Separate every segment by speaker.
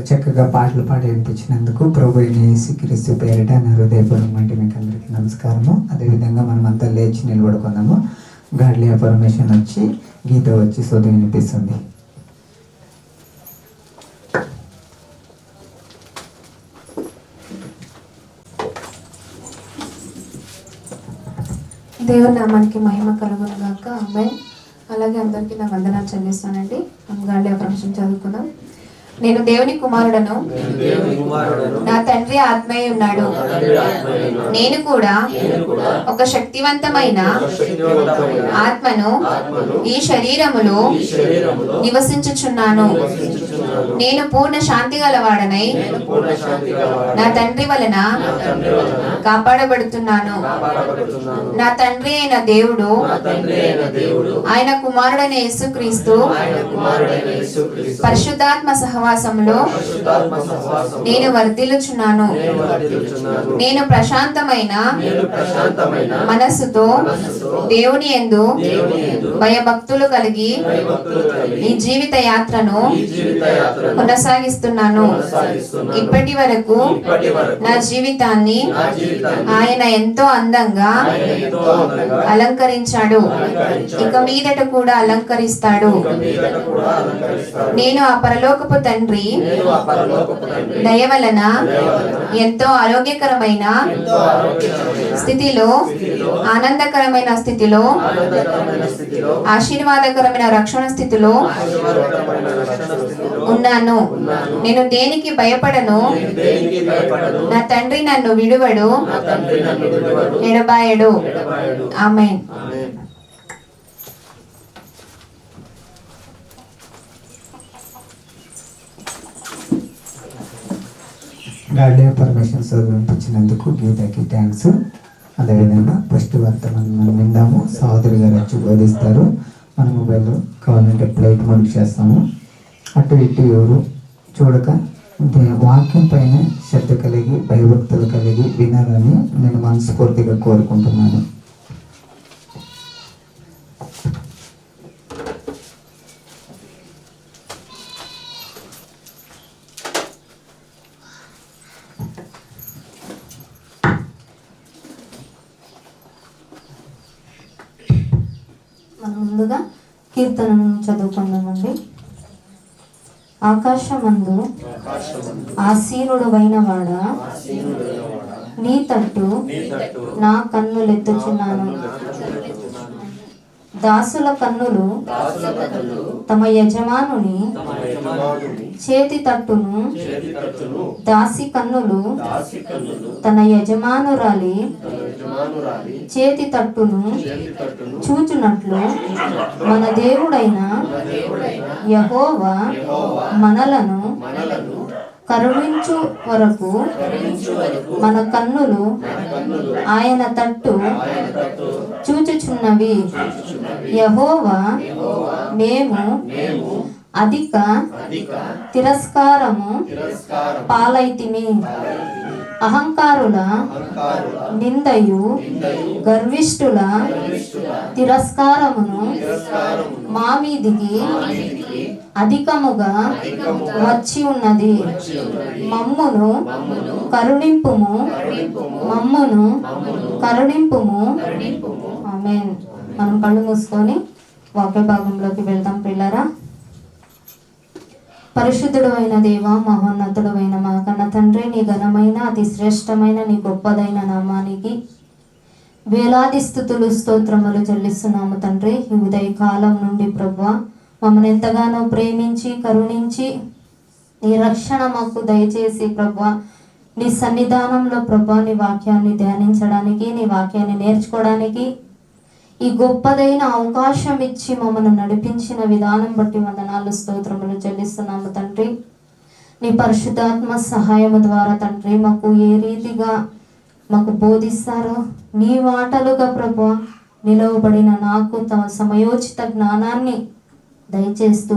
Speaker 1: చక్కగా పాటలు పాడి వినిపించినందుకు ప్రభు అయిన యేసుక్రీస్తు పేరిట నా హృదయపూర్వకమైన మీకు అందరికీ నమస్కారము. అదేవిధంగా మనం అంతా లేచి నిలబడుకుందాము. గాడ్లీ పర్మిషన్ వచ్చి గీత వచ్చి చదువు వినిపిస్తుంది.
Speaker 2: దేవుని నామానికి మహిమ కలుగును గాక. ఆమేన్. అలాగే అందరికీ నా వందనాలు చెల్లిస్తానండి. మనం గాడ్లీ పర్మిషన్ చదువుకుందాం. నేను దేవుని కుమారుడను, నా తండ్రి ఆత్మయ్య ఉన్నాడు. నేను కూడా ఒక శక్తివంతమైన ఆత్మను ఈ శరీరములో నివసించుచున్నాను. నేను పూర్ణ శాంతి గలవాడనై నా తండ్రి వలన కాపాడబడుతున్నాను. నా తండ్రి అయిన దేవుడు, ఆయన కుమారుడైన యేసుక్రీస్తు పరిశుద్ధాత్మ సహవాసంలో నేను వర్ధిల్లుచున్నాను. నేను ప్రశాంతమైన మనస్సుతో దేవుని యందు భయభక్తులు కలిగి ఈ జీవిత యాత్రను కొనసాగిస్తున్నాను. ఇప్పటి వరకు నా జీవితాన్ని ఆయన ఎంతో అందంగా అలంకరించాడు. ఇక మీదట కూడా అలంకరిస్తాడు. నేను ఆ పరలోకపు తండ్రి దయ వలన ఎంతో ఆరోగ్యకరమైన స్థితిలో, ఆనందకరమైన స్థితిలో, ఆశీర్వాదకరమైన రక్షణ స్థితిలో ఉన్నాను. నేను దేనికి భయపడను. నా తండ్రి నన్ను విడువడు, ఎడబాయడు. ఆమేన్.
Speaker 1: గాడ్లీ పర్మిషన్ చదువు వినిపించినందుకు గీతకి థ్యాంక్స్. అదేవిధంగా ఫస్ట్ వర్తమానం మనం విందాము. సహోదరి గారు వచ్చి బోధిస్తారు. మన మొబైల్లో కావాలంటే ప్లేట్ మౌంట్ చేస్తాము. అటు ఇటు ఎవరు చూడక వాక్యం పైన శ్రద్ధ కలిగి భయభక్తులు కలిగి వినాలని నేను మనస్ఫూర్తిగా కోరుకుంటున్నాను.
Speaker 2: మనం ముందుగా కీర్తనను చదువుకుందామండి. ఆకాశమందు ఆసీనుడవైన వాడా, నీ తట్టు నా కన్నులెత్తుచున్నాను. దాసుల కన్నులు తమ యజమానుని చేతి తట్టును, దాసి కన్నులు తన యజమానురాలి చేతి తట్టును చూచునట్లు మన దేవుడైన యెహోవా మనలను కరుణించు వరకు మన కన్నులు ఆయన తట్టు చూచుచున్నవి. యెహోవా మేము అధిక తిరస్కారము పాలైతిమి. అహంకారుల నిందయు గర్విష్ఠుల తిరస్కారమును మా మీదికి అధికముగా వచ్చి ఉన్నది. మమ్మును కరుణింపుము, మమ్మును కరుణింపుము. ఆమేన్. మనం కళ్ళు మూసుకొని వాక్య భాగంలోకి వెళ్దాం పిల్లరా. పరిశుద్ధుడు అయిన దేవ, మహోన్నతుడు అయిన మా కన్న తండ్రి, నీ ఘనమైన అతి శ్రేష్టమైన నీ గొప్పదైన నామానికి వేలాది స్తుతులు స్తోత్రములు చెల్లిస్తున్నాము తండ్రి. ఈ ఉదయ కాలం నుండి ప్రభువా మమ్మల్ని ఎంతగానో ప్రేమించి కరుణించి నీ రక్షణ మాకు దయచేసి ప్రభువా నీ సన్నిధానంలో ప్రభువా నీ వాక్యాన్ని ధ్యానించడానికి, నీ వాక్యాన్ని నేర్చుకోవడానికి ఈ గొప్పదైన అవకాశం ఇచ్చి మమ్మల్ని నడిపించిన విధానం బట్టి వందనాలు స్తోత్రములు చెల్లిస్తున్నాము తండ్రి. నీ పరిశుద్ధాత్మ సహాయము ద్వారా తండ్రి మాకు ఏ రీతిగా మాకు బోధిస్తారో నీ మాటలుగా ప్రభువా నిలవబడిన నాకు తమ సమయోచిత జ్ఞానాన్ని దయచేస్తూ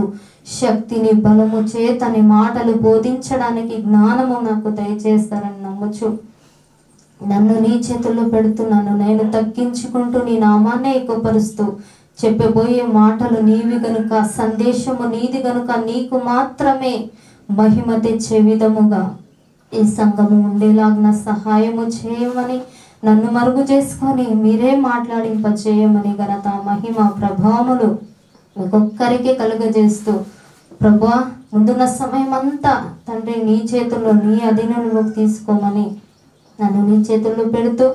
Speaker 2: శక్తిని బలము చేత నీ మాటలు బోధించడానికి జ్ఞానము నాకు దయచేస్తారని నమ్ముచు నన్ను నీ చేతుల్లో పెడుతున్నాను. నేను తగ్గించుకుంటూ నీ నామాన్నే ఎక్కువపరుస్తూ చెప్పబోయే మాటలు నీవి గనుక, సందేశము నీది గనుక నీకు మాత్రమే మహిమ తెచ్చే విధముగా ఈ సంఘము ఉండేలాగిన సహాయము చేయమని, నన్ను మరుగు చేసుకొని మీరే మాట్లాడింప చేయమని ఘనత మహిమ ప్రభావములు ఒక్కొక్కరికి కలుగజేస్తూ, ప్రభువా ముందున్న సమయం అంతా తండ్రి నీ చేతుల్లో నీ అధీనంలోకి తీసుకోమని నన్ను నీ చేతుల్లో పెడుతూ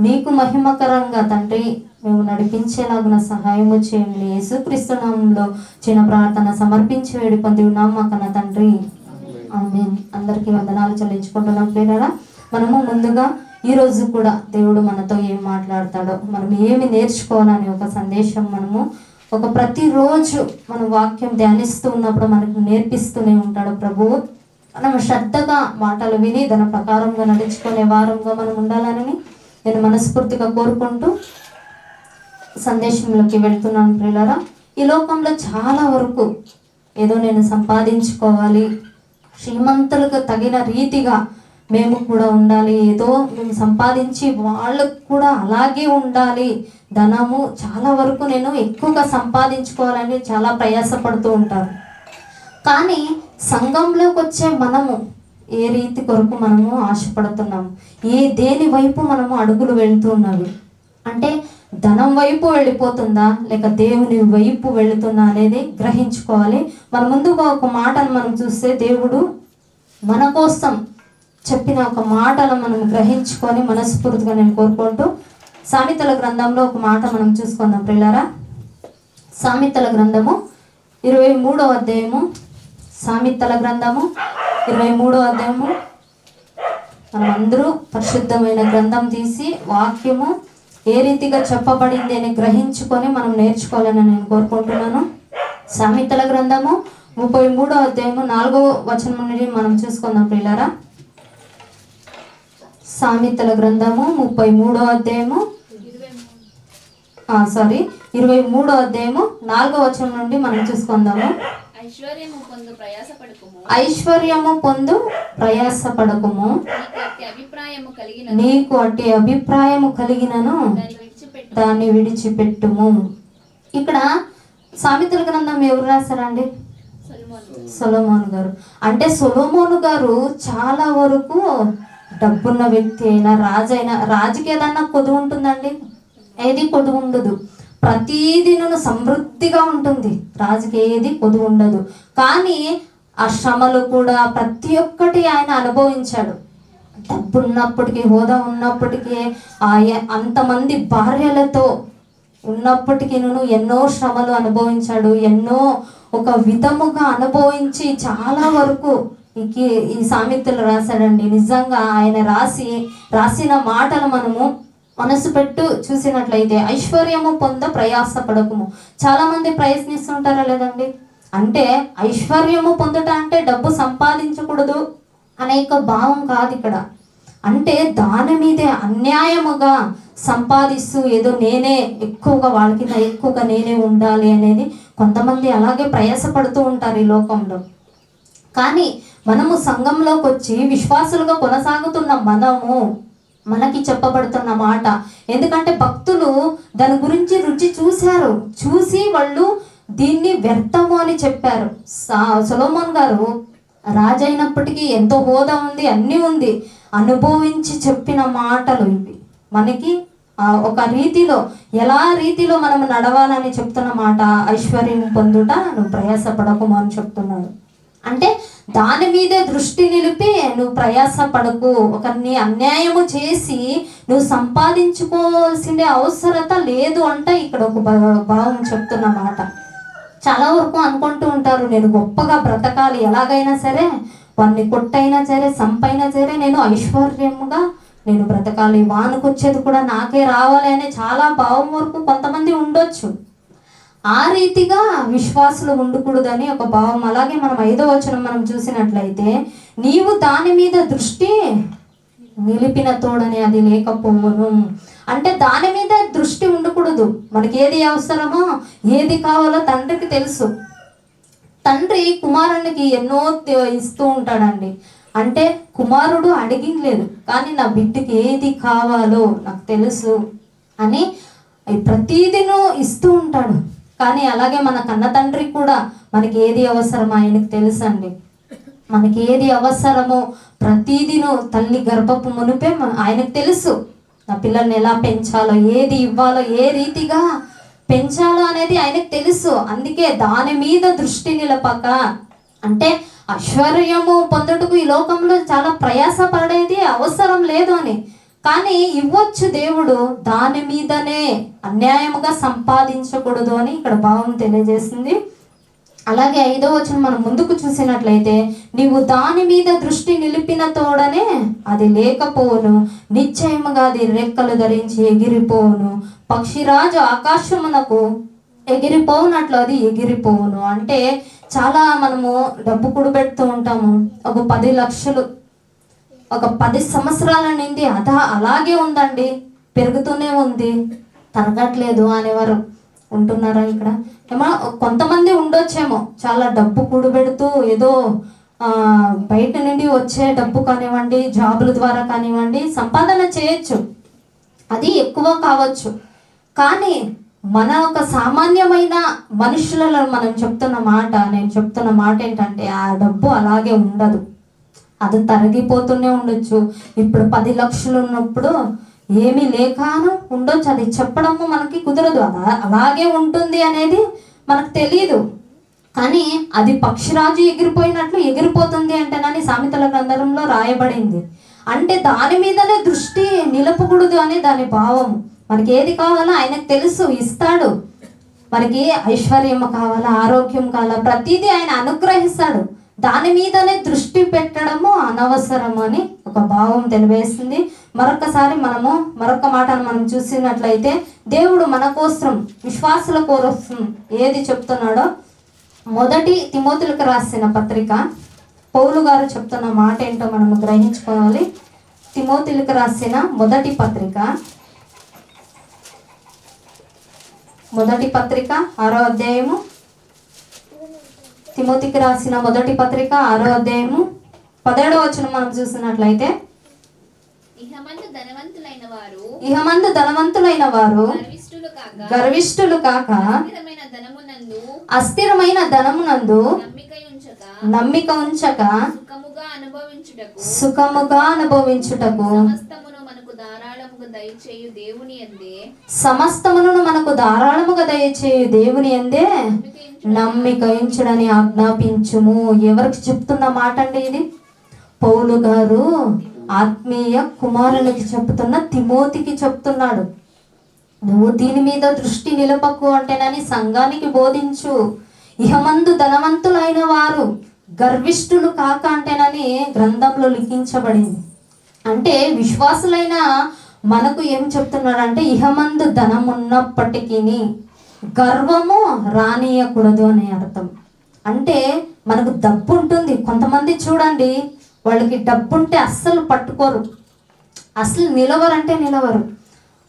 Speaker 2: నీకు మహిమకరంగా తండ్రి మేము నడిపించేలాగిన సహాయము చేయండి. యేసుక్రీస్తు నామములో చిన్న ప్రార్థన సమర్పించి వేడుకొని ఉన్నాం మా కన్న తండ్రి, ఆమేన్. అందరికీ వందనాలు చెల్లించుకుంటున్నాం ప్రియులారా. మనము ముందుగా ఈరోజు కూడా దేవుడు మనతో ఏం మాట్లాడతాడో, మనం ఏమి నేర్చుకోవాలని ఒక సందేశం మనము ప్రతిరోజు మన వాక్యం ధ్యానిస్తూ ఉన్నప్పుడు మనకు నేర్పిస్తూనే ఉంటాడు ప్రభువు. మనం శ్రద్ధగా మాటలు విని దాని ప్రకారంగా నడుచుకునే వారంగా మనం ఉండాలని నేను మనస్ఫూర్తిగా కోరుకుంటూ సందేశంలోకి వెళ్తున్నాను ప్రియులారా. ఈ లోకంలో చాలా వరకు ఏదో నేను సంపాదించుకోవాలి, శ్రీమంతులకు తగిన రీతిగా మేము కూడా ఉండాలి, ఏదో మేము సంపాదించి వాళ్ళకు కూడా అలాగే ఉండాలి, ధనము చాలా వరకు నేను ఎక్కువగా సంపాదించుకోవాలని చాలా ప్రయాసపడుతూ ఉంటారు. కానీ సంఘంలోకి వచ్చే మనము ఏ రీతి కొరకు మనము ఆశపడుతున్నాము, దేని వైపు మనము అడుగులు వెళ్తున్నవి అంటే ధనం వైపు వెళ్ళిపోతుందా లేక దేవుని వైపు వెళుతుందా అనేది గ్రహించుకోవాలి. మన ముందుగా ఒక మాటను మనం చూస్తే దేవుడు మన కోసం చెప్పిన ఒక మాటను మనం గ్రహించుకొని మనస్ఫూర్తిగా నేను కోరుకుంటూ సామెతల గ్రంథంలో ఒక మాట మనం చూసుకుందాం ప్రియులారా. సామెతల గ్రంథము 23వ అధ్యాయము, సామెతల గ్రంథము 23వ అధ్యాయము. మనం అందరూ పరిశుద్ధమైన గ్రంథం తీసి వాక్యము ఏ రీతిగా చెప్పబడింది అని గ్రహించుకొని మనం నేర్చుకోవాలని నేను కోరుకుంటున్నాను. సామెతల గ్రంథము 33వ అధ్యాయము 4వ వచనం నుండి మనం చూసుకుందాం ప్రియులారా. సామెతల గ్రంథము 33వ అధ్యాయము 23వ అధ్యాయము 4వ వచనం నుండి మనం చూసుకుందాము. ఐశ్వర్యము పొందు ప్రయాసపడకుము, నీకు అట్టి అభిప్రాయము కలిగినను దాన్ని విడిచిపెట్టుము. ఇక్కడ సామెతల గ్రంథం ఎవరు రాశారండి? సొలొమోను గారు. అంటే సొలొమోను గారు చాలా వరకు డబ్బున్న వ్యక్తి అయినా రాజుకి ఏదన్నా కొదువు ఉంటుందండి? ఏది కొదువు ఉండదు. ప్రతిదినను సమృద్ధిగా ఉంటుంది, రాజుకి ఏది కొదువు ఉండదు. కానీ ఆ శ్రమలు కూడా ప్రతి ఒక్కటి ఆయన అనుభవించాడు. డబ్బు ఉన్నప్పటికీ, హోదా ఉన్నప్పటికీ, అంతమంది భార్యలతో ఉన్నప్పటికీ ఎన్నో శ్రమలు అనుభవించాడు. ఎన్నో ఒక విధముగా అనుభవించి చాలా వరకు ఈ సామెతలు రాశాడండి. నిజంగా ఆయన రాసిన మాటలు మనము మనసు పెట్టు చూసినట్లయితే, ఐశ్వర్యము పొంద ప్రయాసపడకుము. చాలా మంది ప్రయత్నిస్తుంటారా లేదండి? అంటే ఐశ్వర్యము పొందుట అంటే డబ్బు సంపాదించకూడదు అనేక భావం కాదు ఇక్కడ. అంటే దాని మీదే అన్యాయముగా సంపాదిస్తూ ఏదో నేనే ఎక్కువగా వాళ్ళకి ఎక్కువగా నేనే ఉండాలి అనేది కొంతమంది అలాగే ప్రయాసపడుతూ ఉంటారు ఈ లోకంలో. కానీ మనము సంఘంలోకి వచ్చి విశ్వాసులుగా కొనసాగుతున్న మనకి చెప్పబడుతున్న మాట, ఎందుకంటే భక్తులు దాని గురించి రుచి చూసి వాళ్ళు దీన్ని వ్యర్థము అని చెప్పారు. సొలొమోన్ గారు రాజైనప్పటికీ ఎంతో హోదా ఉంది, అన్నీ ఉంది, అనుభవించి చెప్పిన మాటలు ఇవి. మనకి ఒక రీతిలో ఎలా రీతిలో మనం నడవాలని చెప్తున్న మాట, ఐశ్వర్యం పొందుట నువ్వు ప్రయాసపడకుము అని చెప్తున్నాడు. అంటే దాని మీదే దృష్టి నిలిపి నువ్వు ప్రయాసపడకు, ఒకరిని అన్యాయము చేసి నువ్వు సంపాదించుకోవాల్సిన అవసరత లేదు అంట ఇక్కడ ఒక భావం చెప్తున్న మాట. చాలా వరకు అనుకుంటూ ఉంటారు, నేను గొప్పగా బ్రతకాలి, ఎలాగైనా సరే వాడిని కొట్టైనా సరే సంపైనా సరే నేను ఐశ్వర్యముగా నేను బ్రతకాలి, వానుకొచ్చేది కూడా నాకే రావాలి అనే చాలా భావం వరకు కొంతమంది ఉండొచ్చు. ఆ రీతిగా విశ్వాసులు ఉండకూడదని ఒక భావం. అలాగే మనం 5వ వచనం మనం చూసినట్లయితే, నీవు దాని మీద దృష్టి నిలిపిన తోడని అది లేకపోవును. అంటే దాని మీద దృష్టి ఉండకూడదు. మనకి ఏది అవసరమో ఏది కావాలో తండ్రికి తెలుసు. తండ్రి కుమారునికి ఎన్నో ఇస్తూ ఉంటాడండి. అంటే కుమారుడు అడిగిలేదు, కానీ నా బిడ్డకి ఏది కావాలో నాకు తెలుసు అని ప్రతిదినూ ఇస్తూ ఉంటాడు. కానీ అలాగే మన కన్న తండ్రి కూడా మనకి ఏది అవసరమో ఆయనకు తెలుసండి. మనకి ఏది అవసరమో ప్రతిదీను తల్లి గర్భపు మునిపే ఆయనకు తెలుసు. నా పిల్లల్ని ఎలా పెంచాలో, ఏది ఇవ్వాలో, ఏ రీతిగా పెంచాలో అనేది ఆయనకు తెలుసు. అందుకే దాని మీద దృష్టి నిలపక, అంటే ఐశ్వర్యము పొందుటకు ఈ లోకంలో చాలా ప్రయాస పడేది అవసరం లేదు అని, కానీ ఇవ్వచ్చు దేవుడు, దాని మీదనే అన్యాయముగా సంపాదించకూడదు అని ఇక్కడ భావం తెలియజేసింది. అలాగే 5వ వచనం మనం ముందుకు చూసినట్లయితే, నీవు దాని మీద దృష్టి నిలిపిన తోడనే అది లేకపోవును, నిశ్చయముగా అది రెక్కలు ధరించి ఎగిరిపోవును, పక్షిరాజు ఆకాశమునకు ఎగిరిపోవునట్లు అది ఎగిరిపోవును. అంటే చాలా మనము డబ్బు కూడబెడుతూ ఉంటాము. ఒక 10 లక్షలు ఒక 10 సంవత్సరాల నుండి అలాగే ఉందండి, పెరుగుతూనే ఉంది, తరగట్లేదు అనేవారు ఉంటున్నారా ఇక్కడ? ఏమో కొంతమంది ఉండొచ్చేమో, చాలా డబ్బు కూడబెడుతూ ఏదో బయట నుండి వచ్చే డబ్బు కానివ్వండి, జాబుల ద్వారా కానివ్వండి సంపాదన చేయొచ్చు, అది ఎక్కువ కావచ్చు. కానీ మన ఒక సామాన్యమైన మనుషులలో నేను చెప్తున్న మాట ఏంటంటే, ఆ డబ్బు అలాగే ఉండదు, అది తరిగిపోతూనే ఉండొచ్చు. ఇప్పుడు 10 లక్షలు ఉన్నప్పుడు ఏమీ లేకను ఉండొచ్చు, అది చెప్పడము మనకి కుదరదు. అలాగే ఉంటుంది అనేది మనకు తెలియదు. కానీ అది పక్షిరాజు ఎగిరిపోయినట్లు ఎగిరిపోతుంది అంటేనని సామెతల గ్రంథంలో రాయబడింది. అంటే దాని మీదనే దృష్టి నిలపకూడదు అనే దాని భావం. మనకి ఏది కావాలో ఆయనకు తెలుసు, ఇస్తాడు. మనకి ఐశ్వర్యం కావాలా, ఆరోగ్యం కావాలా, ప్రతిదీ ఆయన అనుగ్రహిస్తాడు. దాని మీదనే దృష్టి పెట్టడము అనవసరం అని ఒక భావం తెలివేస్తుంది. మరొక మాటను మనం చూసినట్లయితే, దేవుడు మన కోసం, విశ్వాసుల కోసం ఏది చెప్తున్నాడో, 1 తిమోతిలకు రాసిన పత్రిక పౌలు గారు చెప్తున్న మాట ఏంటో మనము గ్రహించుకోవాలి. తిమోతిలకు రాసిన మొదటి పత్రిక 6వ అధ్యాయము, తిమోతికి రాసిన మొదటి పత్రిక 6వ అధ్యాయము 17వ వచనం మనం చూసినట్లయితే, ఇహమందు ధనవంతులైన వారు గర్విష్ఠులు కాక అస్థిరమైన ధనమునందు నమ్మిక ఉంచక సుఖముగా అనుభవించుటకు సమస్తమును మనకు ధారాళముగా దయచేయు దేవుని యందే నమ్మిక ఉంచుడని ఆజ్ఞాపించుము. ఎవరికి చెప్తున్న మాట అండి ఇది? పౌలు గారు ఆత్మీయ కుమారునికి చెప్తున్న తిమోతికి చెప్తున్నాడు. నువ్వు దీని మీద దృష్టి నిలపకు అంటేనని సంఘానికి బోధించు. ఇహమందు ధనవంతులైన వారు గర్విష్ఠులు కాక అంటేనని గ్రంథంలో లిఖించబడింది. అంటే విశ్వాసులైన మనకు ఏం చెప్తున్నాడంటే, ఇహమందు ధనం ఉన్నప్పటికీ గర్వము రానియకూడదు అనే అర్థం. అంటే మనకు డబ్బు ఉంటుంది. కొంతమంది చూడండి, వాళ్ళకి డబ్బు ఉంటే అస్సలు పట్టుకోరు, అసలు నిలవరు.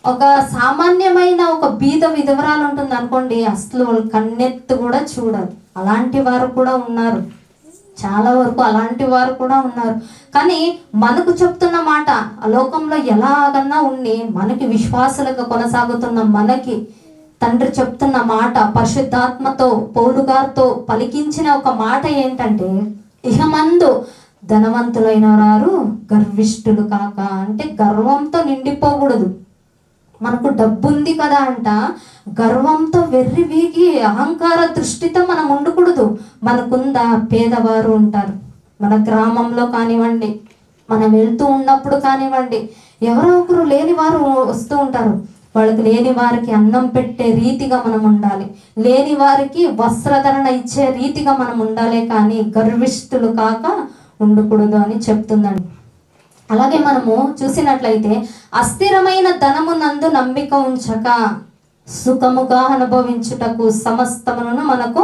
Speaker 2: ఒక సామాన్యమైన ఒక బీద విధవరాలు ఉంటుంది అనుకోండి, అసలు వాళ్ళు కన్నెత్తు కూడా చూడరు. అలాంటి వారు కూడా ఉన్నారు, చాలా వరకు అలాంటి వారు కూడా ఉన్నారు. కానీ మనకు చెప్తున్న మాట, ఆ లోకంలో ఎలాగన్నా ఉండి మనకి విశ్వాసులుగా కొనసాగుతున్న మనకి తండ్రి చెప్తున్న మాట, పరిశుద్ధాత్మతో పౌలు గారితో పలికించిన ఒక మాట ఏంటంటే, ఇహమందు ధనవంతులైన వారు గర్విష్ఠులు కాక, అంటే గర్వంతో నిండిపోకూడదు. మనకు డబ్బు ఉంది కదా అంట, గర్వంతో వెర్రి వీగి అహంకార దృష్టితో మనం ఉండకూడదు. మనకుందా పేదవారు ఉంటారు, మన గ్రామంలో కానివ్వండి, మనం వెళ్తూ ఉన్నప్పుడు కానివ్వండి, ఎవరో ఒకరు లేని వారు వస్తూ ఉంటారు. వాళ్ళకి లేని వారికి అన్నం పెట్టే రీతిగా మనం ఉండాలి, లేని వారికి వస్త్రధరణ ఇచ్చే రీతిగా మనం ఉండాలి, కానీ గర్విష్ఠులు కాక ఉండకూడదు అని చెప్తుందండి. అలాగే మనము చూసినట్లయితే, అస్థిరమైన ధనమునందు నమ్మిక ఉంచక సుఖముగా అనుభవించుటకు సమస్తమును మనకు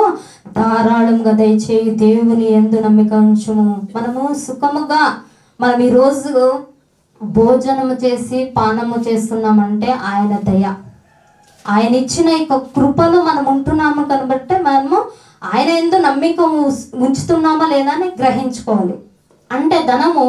Speaker 2: ధారాళంగా దయచేయి దేవుని యందు నమ్మిక ఉంచుము. మనము సుఖముగా, మనం ఈరోజు భోజనము చేసి పానము చేస్తున్నామంటే ఆయన దయ, ఆయన ఇచ్చిన ఈ కృపలో మనం ఉంటున్నాము కనుబట్టే మనము ఆయన యందు నమ్మిక ఉంచుతున్నామా లేదా అని గ్రహించుకోవాలి. అంటే ధనము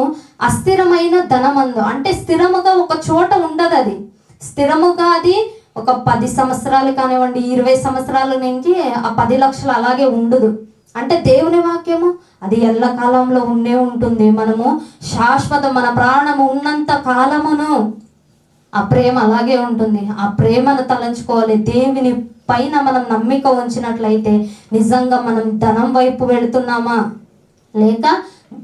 Speaker 2: అస్థిరమైన ధనమందు, అంటే స్థిరముగా ఒక చోట ఉండదు. అది స్థిరముగా అది ఒక 10 సంవత్సరాలు కానివ్వండి, 20 సంవత్సరాల నుంచి ఆ 10 లక్షలు అలాగే ఉండదు. అంటే దేవుని వాక్యము అది ఎల్లకాలంలో ఉండే ఉంటుంది. మనము శాశ్వత మన ప్రాణము ఉన్నంత కాలమును ఆ ప్రేమ అలాగే ఉంటుంది. ఆ ప్రేమను తలంచుకోవాలి. దేవుని పైన మనం నమ్మిక ఉంచినట్లయితే నిజంగా మనం ధనం వైపు వెళుతున్నామా లేక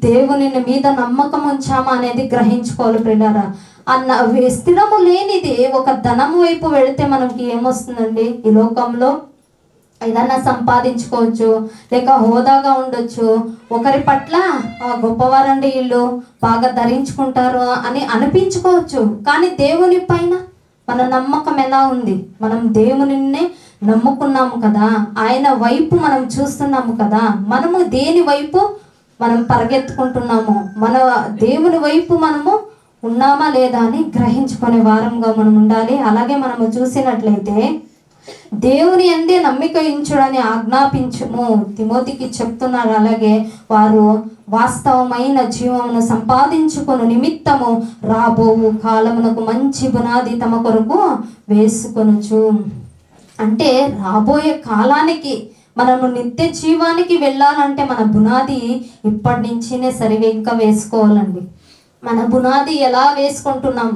Speaker 2: దేవుని మీద నమ్మకం ఉంచామా అనేది గ్రహించుకోవాలి ప్రియులారా. స్థిరము లేనిది ఒక ధనం వైపు వెళితే మనకి ఏమొస్తుందండి? ఈ లోకంలో ఏదన్నా సంపాదించుకోవచ్చు, లేక హోదాగా ఉండొచ్చు, ఒకరి పట్ల గొప్పవారండి వీళ్ళు బాగా ధరించుకుంటారు అని అనిపించుకోవచ్చు. కానీ దేవుని పైన మన నమ్మకం ఎలా ఉంది? మనం దేవునినే నమ్ముకున్నాము కదా, ఆయన వైపు మనం చూస్తున్నాము కదా, మనము దేని వైపు మనం పరిగెత్తుకుంటున్నాము, మన దేవుని వైపు మనము ఉన్నామా లేదా అని గ్రహించుకునే వారంగా మనం ఉండాలి. అలాగే మనము చూసినట్లయితే దేవుని అందే నమ్మిక ఉంచుడని ఆజ్ఞాపించుము తిమోతికి చెప్తున్నారు. అలాగే వారు వాస్తవమైన జీవమును సంపాదించుకుని నిమిత్తము రాబోవు కాలమునకు మంచి పునాది తమ కొరకు వేసుకొనుచు. అంటే రాబోయే కాలానికి మనము నిత్య జీవానికి వెళ్ళాలంటే మన బునాది ఇప్పటి నుంచినే సరిగ్గా వేసుకోవాలండి. మన బునాది ఎలా వేసుకుంటున్నాం?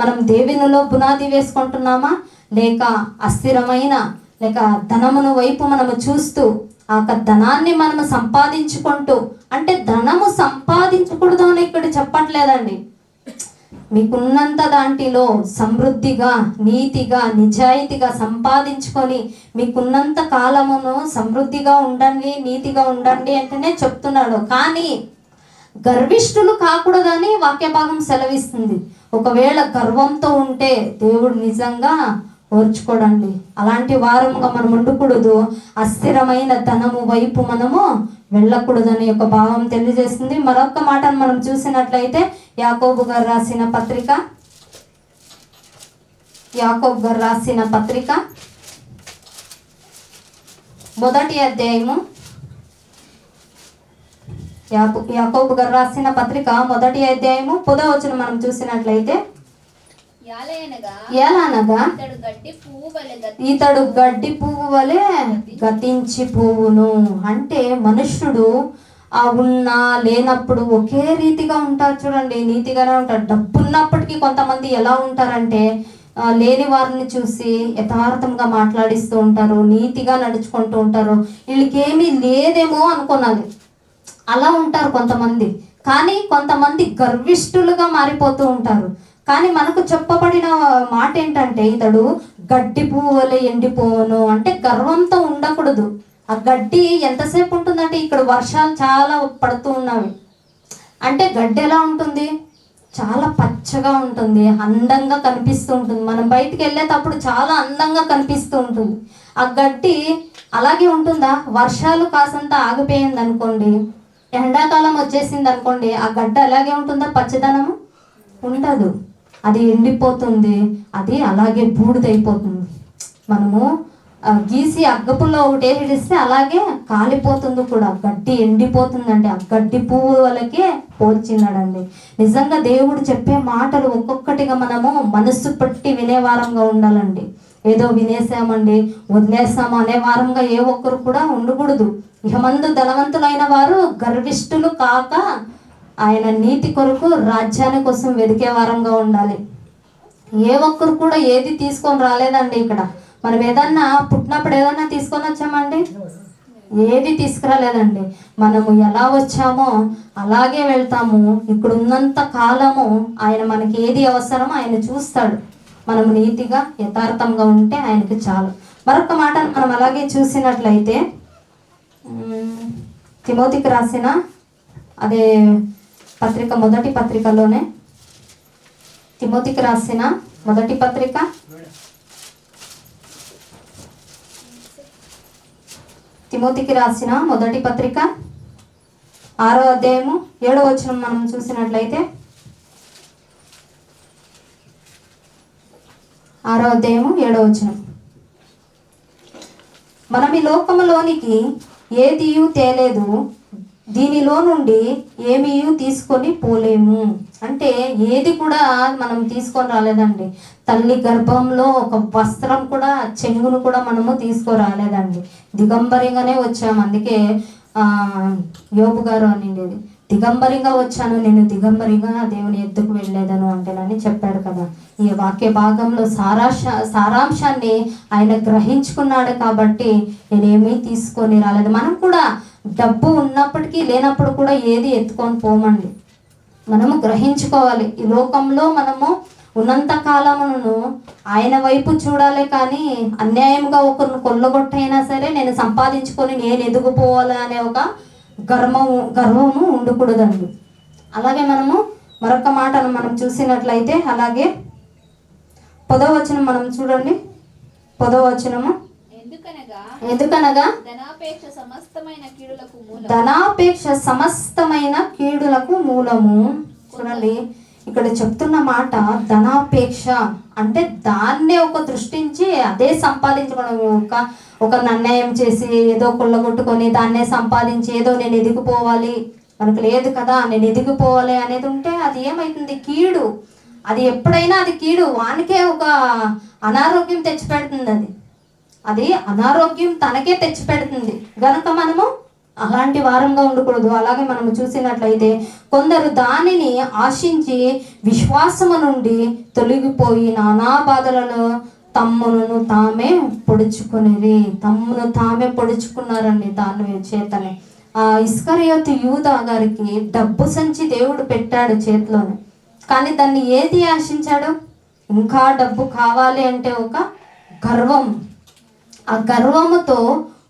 Speaker 2: మనం దేవునిలో బునాది వేసుకుంటున్నామా లేక అస్థిరమైన లేక ధనమును వైపు మనము చూస్తూ ఆ ధనాన్ని మనము సంపాదించుకుంటూ, అంటే ధనము సంపాదించకూడదు అని ఇక్కడ చెప్పట్లేదండి. మీకున్నంత దాంట్లో సమృద్ధిగా నీతిగా నిజాయితీగా సంపాదించుకొని మీకున్నంత కాలమును సమృద్ధిగా ఉండండి, నీతిగా ఉండండి అంటేనే చెప్తున్నాడు. కానీ గర్విష్ఠులు కాకూడదని వాక్య భాగం సెలవిస్తుంది. ఒకవేళ గర్వంతో ఉంటే దేవుడు నిజంగా ఓర్చుకోడండి. అలాంటి వారంగా మనం ఉండకూడదు. అస్థిరమైన ధనము వైపు మనము వెళ్ళకూడదని ఒక భావం తెలియజేస్తుంది. మరొక మాటను మనం చూసినట్లయితే యాకోబు గారు రాసిన పత్రిక, యాకోబు గారు రాసిన పత్రిక మొదటి అధ్యాయము, యాకోబు గారు రాసిన పత్రిక మొదటి అధ్యాయము 10వ వచనం మనం చూసినట్లయితే ఎలానగా ఇతడు గడ్డి పువ్వు వలె గతించి పువ్వును. అంటే మనుష్యుడు ఆ ఉన్నా లేనప్పుడు ఒకే రీతిగా ఉంటారు. చూడండి, నీతిగానే ఉంటారు. డబ్బు ఉన్నప్పటికీ కొంతమంది ఎలా ఉంటారంటే లేని వారిని చూసి యథార్థంగా మాట్లాడిస్తూ ఉంటారు, నీతిగా నడుచుకుంటూ ఉంటారు. వీళ్ళకేమీ లేదేమో అనుకున్నది, అలా ఉంటారు కొంతమంది. కానీ కొంతమంది గర్విష్ఠులుగా మారిపోతూ ఉంటారు. కానీ మనకు చెప్పబడిన మాట ఏంటంటే ఇతడు గడ్డి పువ్వు వలె ఎండిపోవును. అంటే గర్వంతో ఉండకూడదు. ఆ గడ్డి ఎంతసేపు ఉంటుందంటే ఇక్కడ వర్షాలు చాలా పడుతూ ఉన్నవి. అంటే గడ్డి ఎలా ఉంటుంది? చాలా పచ్చగా ఉంటుంది, అందంగా కనిపిస్తూ ఉంటుంది. మనం బయటికి వెళ్ళేటప్పుడు చాలా అందంగా కనిపిస్తూ ఉంటుంది. ఆ గడ్డి అలాగే ఉంటుందా? వర్షాలు కాసంత ఆగిపోయింది అనుకోండి, ఎండాకాలం వచ్చేసింది అనుకోండి, ఆ గడ్డ అలాగే ఉంటుందా? పచ్చదనము ఉండదు, అది ఎండిపోతుంది, అది అలాగే బూడిదైపోతుంది. మనము గీసి అగ్గపుల్లో ఒకటి వేసిస్తే అలాగే కాలిపోతుంది కూడా, గడ్డి ఎండిపోతుందండి. ఆ గడ్డి పువ్వు వాళ్ళకే పోల్చినాడండి. నిజంగా దేవుడు చెప్పే మాటలు ఒక్కొక్కటిగా మనము మనస్సు పట్టి వినేవారంగా ఉండాలండి. ఏదో వినేసామండి వదిలేసాము అనే వారంగా ఏ ఒక్కరు కూడా ఉండకూడదు. ఇహమందు ధనవంతులైన వారు గర్విష్ఠులు కాక ఆయన నీతి కొరకు రాజ్యాన్ని కోసం వెతికే వారంగా ఉండాలి. ఏ ఒక్కరు కూడా ఏది తీసుకొని రాలేదండి. ఇక్కడ మనం ఏదన్నా పుట్టినప్పుడు ఏదన్నా తీసుకొని వచ్చామండి? ఏది తీసుకురాలేదండి. మనము ఎలా వచ్చామో అలాగే వెళ్తాము. ఇక్కడ ఉన్నంత కాలము ఆయన మనకి ఏది అవసరమో ఆయన చూస్తాడు. మనము నీతిగా యథార్థంగా ఉంటే ఆయనకి చాలు. మరొక మాట మనం అలాగే చూసినట్లయితే తిమోతికి రాసిన అదే పత్రిక మొదటి పత్రికలోనే, తిమోతికి రాసిన మొదటి పత్రిక తిమోతికి రాసిన మొదటి పత్రిక 6వ అధ్యాయము 7వ వచనం మనం చూసినట్లయితే 6వ అధ్యాయము 7వ వచనం, మనం ఈ లోకములోనికి ఏదియు తేలేదు, దీనిలో నుండి ఏమీ తీసుకొని పోలేము. అంటే ఏది కూడా మనం తీసుకొని రాలేదండి. తల్లి గర్భంలో ఒక వస్త్రం కూడా, చెంగును కూడా మనము తీసుకొని రాలేదండి. దిగంబరిగానే వచ్చాము. అందుకే యోబు గారు అనిండేది, దిగంబరిగా వచ్చాను, నేను దిగంబరిగా దేవుని ఎద్దుకు వెళ్ళేదను అంటేనని చెప్పాడు కదా. ఈ వాక్య భాగంలో సారాంశాన్ని ఆయన గ్రహించుకున్నాడు కాబట్టి నేనేమీ తీసుకొని రాలేదు. మనం కూడా డబ్బు ఉన్నప్పటికీ లేనప్పుడు కూడా ఏది ఎత్తుకొని పోమండి. మనము గ్రహించుకోవాలి, ఈ లోకంలో మనము ఉన్నంత కాలమును ఆయన వైపు చూడాలి, కానీ అన్యాయంగా ఒకరిని కొల్లగొట్టైనా సరే నేను సంపాదించుకొని నేను ఎదిగిపోవాలి అనే ఒక గర్వము ఉండకూడదండి. అలాగే మనము మరొక మాటను మనం చూసినట్లయితే, అలాగే 10వ వచనం మనం చూడండి. 10వ వచనము, ఎందుకనగా ధనాపేక్ష సమస్తమైన కీడులకు మూలము. చూడండి, ఇక్కడ చెప్తున్న మాట ధనాపేక్ష అంటే దాన్నే ఒక దృష్టించి అదే సంపాదించుకోవడం. ఒకరిని అన్యాయం చేసి ఏదో కొల్లగొట్టుకొని దాన్నే సంపాదించి ఏదో నేను ఎదిగిపోవాలి, మనకు లేదు కదా నేను ఎదిగిపోవాలి అనేది ఉంటే అది ఏమవుతుంది? కీడు. అది ఎప్పుడైనా అది కీడు, వానికే ఒక అనారోగ్యం తెచ్చిపెడుతుంది. అది అనారోగ్యం తనకే తెచ్చిపెడుతుంది. గనుక మనము అలాంటి వారంగా ఉండకూడదు. అలాగే మనము చూసినట్లయితే కొందరు దానిని ఆశించి విశ్వాసము నుండి తొలగిపోయి నానా బాధలలో తమ్మును తామే పొడుచుకున్నారండి దాని చేతనే. ఇస్కరియోతు యూదా గారికి డబ్బు సంచి దేవుడు పెట్టాడు చేతిలోనే, కానీ దాన్ని ఏది ఆశించాడు? ఇంకా డబ్బు కావాలి అంటే ఒక గర్వం. ఆ గర్వముతో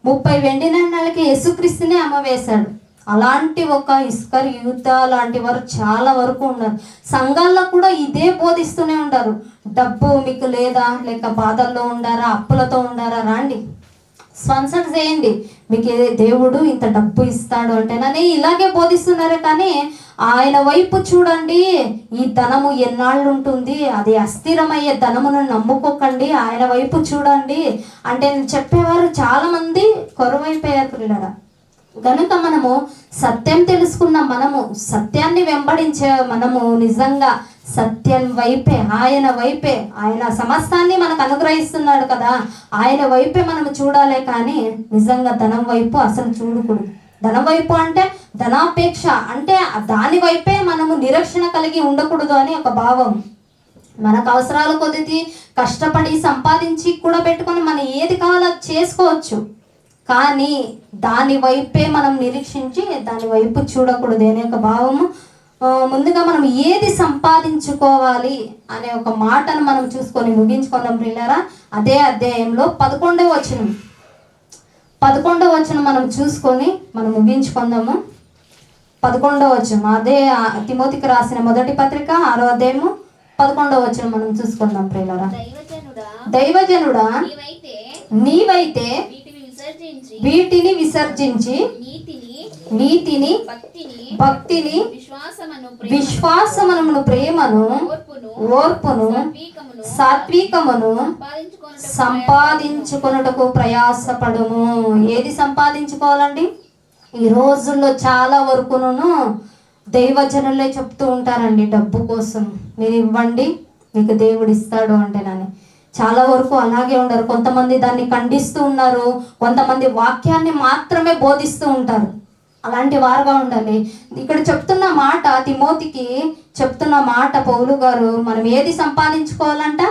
Speaker 2: 30 వెండి నాణాలకి యేసుక్రీస్తునే అమ్మవేశాడు. అలాంటి ఒక ఇస్కరియోతు లాంటి వారు చాలా వరకు ఉన్నారు. సంఘాల్లో కూడా ఇదే బోధిస్తూనే ఉంటారు. డబ్బు మీకు లేదా, లేక బాధల్లో ఉండారా, అప్పులతో ఉండారా, రాండి స్పాన్సర్ చేయండి, మీకు దేవుడు ఇంత డబ్బు ఇస్తాడు అంటేనని ఇలాగే బోధిస్తున్నారు. కానీ ఆయన వైపు చూడండి, ఈ ధనము ఎన్నాళ్ళు ఉంటుంది, అది అస్థిరమయ్యే ధనమును నమ్ముకోకండి, ఆయన వైపు చూడండి అంటే చెప్పేవారు చాలా మంది కొరవైపోయారు పిల్లరా. కనుక మనము సత్యం తెలుసుకున్న మనము, సత్యాన్ని వెంబడించే మనము నిజంగా సత్యం వైపే, ఆయన వైపే, ఆయన సమస్తాన్ని మనకు అనుగ్రహిస్తున్నాడు కదా, ఆయన వైపే మనము చూడాలి. కానీ నిజంగా ధనం వైపు అసలు చూడకూడదు. ధనం వైపు అంటే ధనాపేక్ష అంటే దాని వైపే మనము నిరీక్షణ కలిగి ఉండకూడదు అని ఒక భావం. మనకు అవసరాల కొద్ది కష్టపడి సంపాదించి కూడా పెట్టుకొని మనం ఏది కావాలో చేసుకోవచ్చు, కానీ దాని వైపే మనం నిరీక్షించి దాని వైపు చూడకూడదు అనే ఒక భావము. ముందుగా మనం ఏది సంపాదించుకోవాలి అనే ఒక మాటను మనం చూసుకొని ముగించుకున్నాం ప్రియులారా. అదే అధ్యాయంలో 11వ వచనం మనం చూసుకొని మనం ముగించుకుందాము. 11వ వచనం, అదే తిమోతికి రాసిన మొదటి పత్రిక 6వ అధ్యాయము 11వ వచనం మనం చూసుకుందాం ప్రియులారా. దైవజనుడా, నీవైతే వీటిని విసర్జించి నీతిని, భక్తిని, విశ్వాసమును, ప్రేమను, ఓర్పును, సాత్వికమును సంపాదించుకొనుటకు ప్రయాసపడుము. ఏది సంపాదించుకోవాలండి? ఈ రోజుల్లో చాలా వరకును దైవజనులే చెప్తూ ఉంటారండి, డబ్బు కోసం మీరు ఇవ్వండి మీకు దేవుడు ఇస్తాడు అంటేనని. చాలా వరకు అలాగే ఉండరు. కొంతమంది దాన్ని ఖండిస్తూ ఉన్నారు, కొంతమంది వాక్యాన్ని మాత్రమే బోధిస్తూ ఉంటారు. అలాంటి వారుగా ఉండాలి. ఇక్కడ చెప్తున్న మాట, తిమోతికి చెప్తున్న మాట పౌలు గారు, మనం ఏది సంపాదించుకోవాలంట?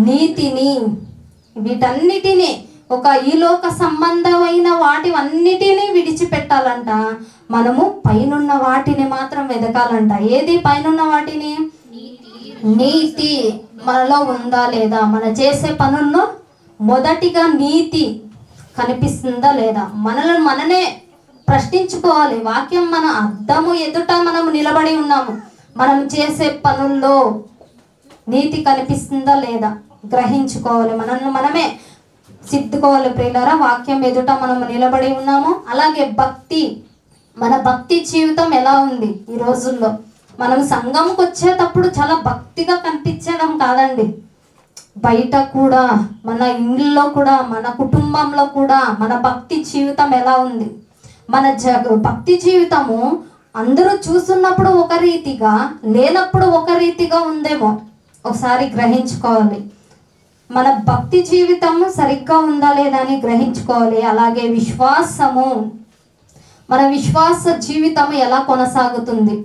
Speaker 2: నీతిని, వీటన్నిటినీ, ఒక ఈలోక సంబంధమైన వాటి అన్నిటినీ విడిచిపెట్టాలంట. మనము పైనున్న వాటిని మాత్రం వెదకాలంట. ఏది పైనున్న వాటిని? నీతి మనలో ఉందా లేదా? మన చేసే పనుల్లో మొదటిగా నీతి కనిపిస్తుందా లేదా? మననే ప్రశ్నించుకోవాలి. వాక్యం మన అద్దము ఎదుట మనము నిలబడి ఉన్నాము, మనం చేసే పనుల్లో నీతి కనిపిస్తుందా లేదా గ్రహించుకోవాలి. మనమే సిద్ధుకోవాలి ప్రియులారా. వాక్యం ఎదుట మనము నిలబడి ఉన్నాము. అలాగే భక్తి, మన భక్తి జీవితం ఎలా ఉంది ఈ రోజుల్లో? మనం సంఘంకి వచ్చేటప్పుడు చాలా భక్తిగా కనిపించడం కాదండి, బయట కూడా, మన ఇంట్లో కూడా, మన కుటుంబంలో కూడా మన భక్తి జీవితం ఎలా ఉంది? మన భక్తి జీవితము అందరూ చూస్తున్నప్పుడు ఒక రీతిగా, లేనప్పుడు ఒక రీతిగా ఉందేమో ఒకసారి గ్రహించుకోవాలి. మన భక్తి జీవితము సరిగ్గా ఉందా లేదా అని గ్రహించుకోవాలి. అలాగే విశ్వాసము, మన విశ్వాస జీవితం ఎలా కొనసాగుతుంది?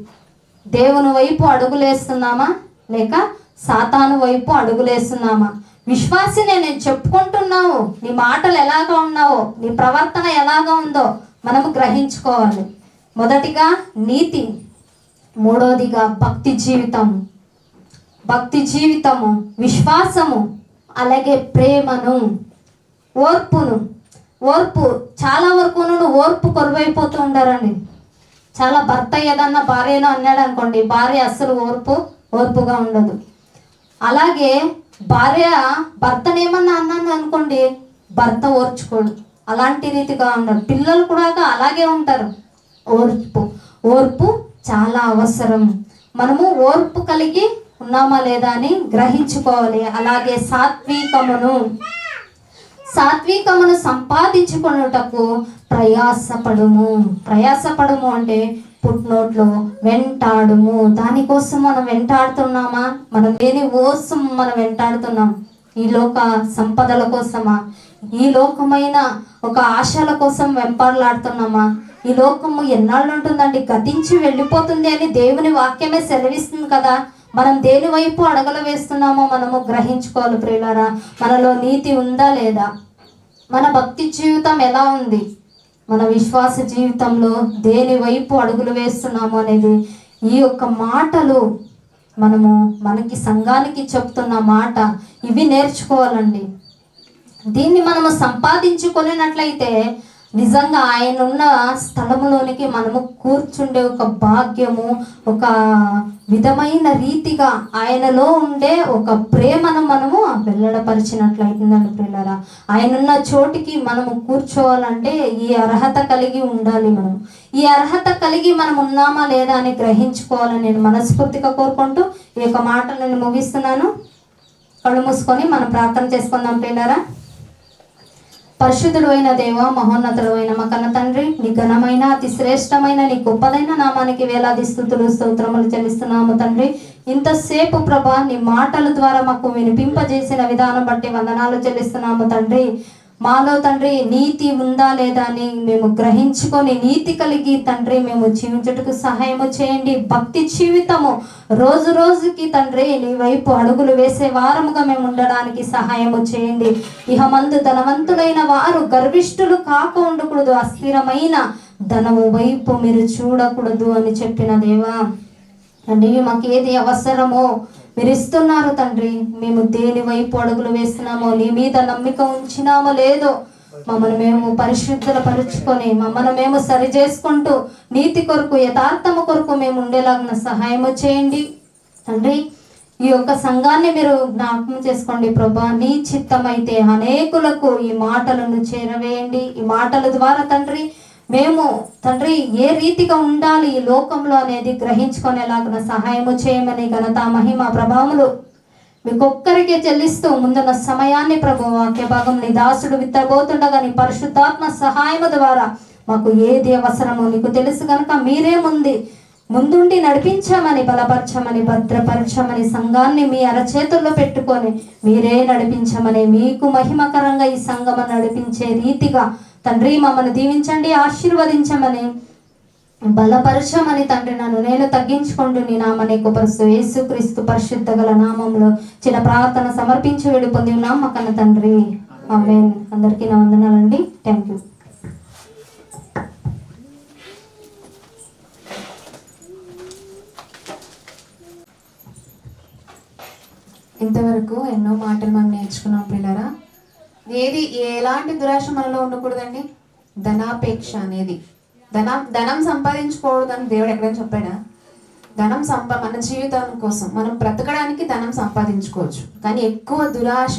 Speaker 2: దేవుని వైపు అడుగులేస్తున్నామా లేక సాతాను వైపు అడుగులేస్తున్నామా? విశ్వాసినే నేను చెప్పుకుంటున్నావు, నీ మాటలు ఎలాగా ఉన్నావో, నీ ప్రవర్తన ఎలాగా ఉందో మనము గ్రహించుకోవాలి. మొదటిగా నీతి, మూడవదిగా భక్తి జీవితము, విశ్వాసము, అలాగే ప్రేమను, ఓర్పు. చాలా వరకు ఓర్పు కొరువైపోతూ ఉండారండి. చాలా భర్త ఏదన్నా భార్యను అన్నాడు అనుకోండి, భార్య అస్సలు ఓర్పుగా ఉండదు. అలాగే భార్య భర్తనేమన్నా అన్నాను అనుకోండి, భర్త ఓర్చుకోడు, అలాంటి రీతిగా ఉండడు. పిల్లలు కూడా అలాగే ఉంటారు. ఓర్పు చాలా అవసరం. మనము ఓర్పు కలిగి ఉన్నామా లేదా అని గ్రహించుకోవాలి. అలాగే సాత్వికమును సంపాదించుకొనుటకు ప్రయాసపడుము అంటే పుట్నోట్లో వెంటాడుము. దానికోసం మనం వెంటాడుతున్నామా? మనం దేని కోసం మనం వెంటాడుతున్నాం? ఈ లోక సంపదల కోసమా? ఈ లోకమైన ఒక ఆశల కోసం వెంపర్లాడుతున్నామా? ఈ లోకము ఎన్నాళ్ళు ఉంటుందండి, గతించి వెళ్ళిపోతుంది అని దేవుని వాక్యమే సెలవిస్తుంది కదా. మనం దేని వైపు అడగలు వేస్తున్నామో మనము గ్రహించుకోవాలి ప్రియులారా. మనలో నీతి ఉందా లేదా? మన భక్తి జీవితం ఎలా ఉంది? మన విశ్వాస జీవితంలో దేని వైపు అడుగులు వేస్తున్నాము అనేది ఈ యొక్క మాటలు మనకి సంఘానికి చెప్తున్న మాట, ఇవి నేర్చుకోవాలండి. దీన్ని మనము సంపాదించుకునేటట్లయితే నిజంగా ఆయన ఉన్న స్థలములోనికి మనము కూర్చుండే ఒక భాగ్యము, ఒక విధమైన రీతిగా ఆయనలో ఉండే ఒక ప్రేమను మనము వెల్లడపరిచినట్లయితుందండి ప్రియులారా. ఆయనున్న చోటికి మనము కూర్చోవాలంటే ఈ అర్హత కలిగి ఉండాలి. ఈ అర్హత కలిగి మనం ఉన్నామా లేదా అని గ్రహించుకోవాలని నేను మనస్ఫూర్తిగా కోరుకుంటూ ఈ యొక్క మాటలు నేను ముగిస్తున్నాను. కళ్ళు మూసుకొని మనం ప్రార్థన చేసుకుందాం ప్రియులారా. పరిశుద్ధుడు అయిన దేవ, మహోన్నతుడు అయిన మా కన్న తండ్రి, నీ ఘనమైన అతి శ్రేష్టమైన నీ గొప్పదైన నామానికి వేలాది స్తుతులు స్తోత్రములు చెల్లిస్తున్నాము తండ్రి. ఇంతసేపు ప్రభా నీ మాటల ద్వారా మాకు వినిపింపజేసిన విధానం బట్టి వందనాలు చెల్లిస్తున్నాము తండ్రి. మాలో తండ్రి నీతి ఉందా లేదా అని మేము గ్రహించుకొని నీతి కలిగి తండ్రి మేము జీవించుటకు సహాయము చేయండి. భక్తి జీవితము రోజు రోజుకి తండ్రి నీ వైపు అడుగులు వేసే వారముగా మేము ఉండడానికి సహాయము చేయండి. ఇహమందు ధనవంతులైన వారు గర్విష్ఠులు కాక ఉండకూడదు, అస్థిరమైన ధనము వైపు మీరు చూడకూడదు అని చెప్పిన దేవా తండ్రి, మాకు ఏది అవసరమో మీరు ఇస్తున్నారు తండ్రి. మేము దేని వైపు అడుగులు వేస్తున్నామో, నీ మీద నమ్మిక ఉంచినామో లేదో మమ్మల్ని మేము పరిశుద్ధపరుచుకొని మమ్మల్ని మేము సరి చేసుకుంటూ నీతి కొరకు యథార్థము కొరకు మేము ఉండేలాగా సహాయము చేయండి తండ్రి. ఈ యొక్క సంఘాన్ని మీరు జ్ఞాపకం చేసుకోండి ప్రభా. నీ చిత్తమైతే అనేకులకు ఈ మాటలను చేరవేయండి. ఈ మాటల ద్వారా తండ్రి మేము తండ్రి ఏ రీతిగా ఉండాలి ఈ లోకంలో అనేది గ్రహించుకునేలాగా సహాయము చేయమని ఘనత మహిమ ప్రభావములు మీకు ఒక్కరికే చెల్లిస్తూ ముందున్న సమయాన్ని ప్రభు వాక్య భాగం నీ దాసుడు విత్తబోతుండగా నీ పరిశుద్ధాత్మ సహాయము ద్వారా మాకు ఏది అవసరమో నీకు తెలుసు కనుక మీరే ముందుండి నడిపించమని, బలపరచమని, భద్రపరచమని, సంఘాన్ని మీ అరచేతుల్లో పెట్టుకొని మీరే నడిపించమని, మీకు మహిమకరంగా ఈ సంఘము నడిపించే రీతిగా తండ్రి మమ్మల్ని దీవించండి, ఆశీర్వదించమని, బలపరచమని తండ్రి నన్ను నేను తగ్గించుకుంటూ నీ నామని కుపరుస్తూ యేసుక్రీస్తు పరిశుద్ధ గల నామంలో చిన్న ప్రార్థన సమర్పించి వెళ్ళిపోంది ఉన్నాం మా కన్న తండ్రి, ఆమేన్. అందరికీ నా వందనాలండి. Thank you.
Speaker 3: ఇంతవరకు ఎన్నో మాటలు మనం నేర్చుకున్నాం పిల్లరా. ఎలాంటి దురాశ మనలో ఉండకూడదండి. ధనాపేక్ష అనేది ధనం సంపాదించుకోవద్దని దేవుడు ఎక్కడైనా చెప్పాడా? మన జీవితం కోసం మనం బ్రతకడానికి ధనం సంపాదించుకోవచ్చు, కానీ ఎక్కువ దురాశ,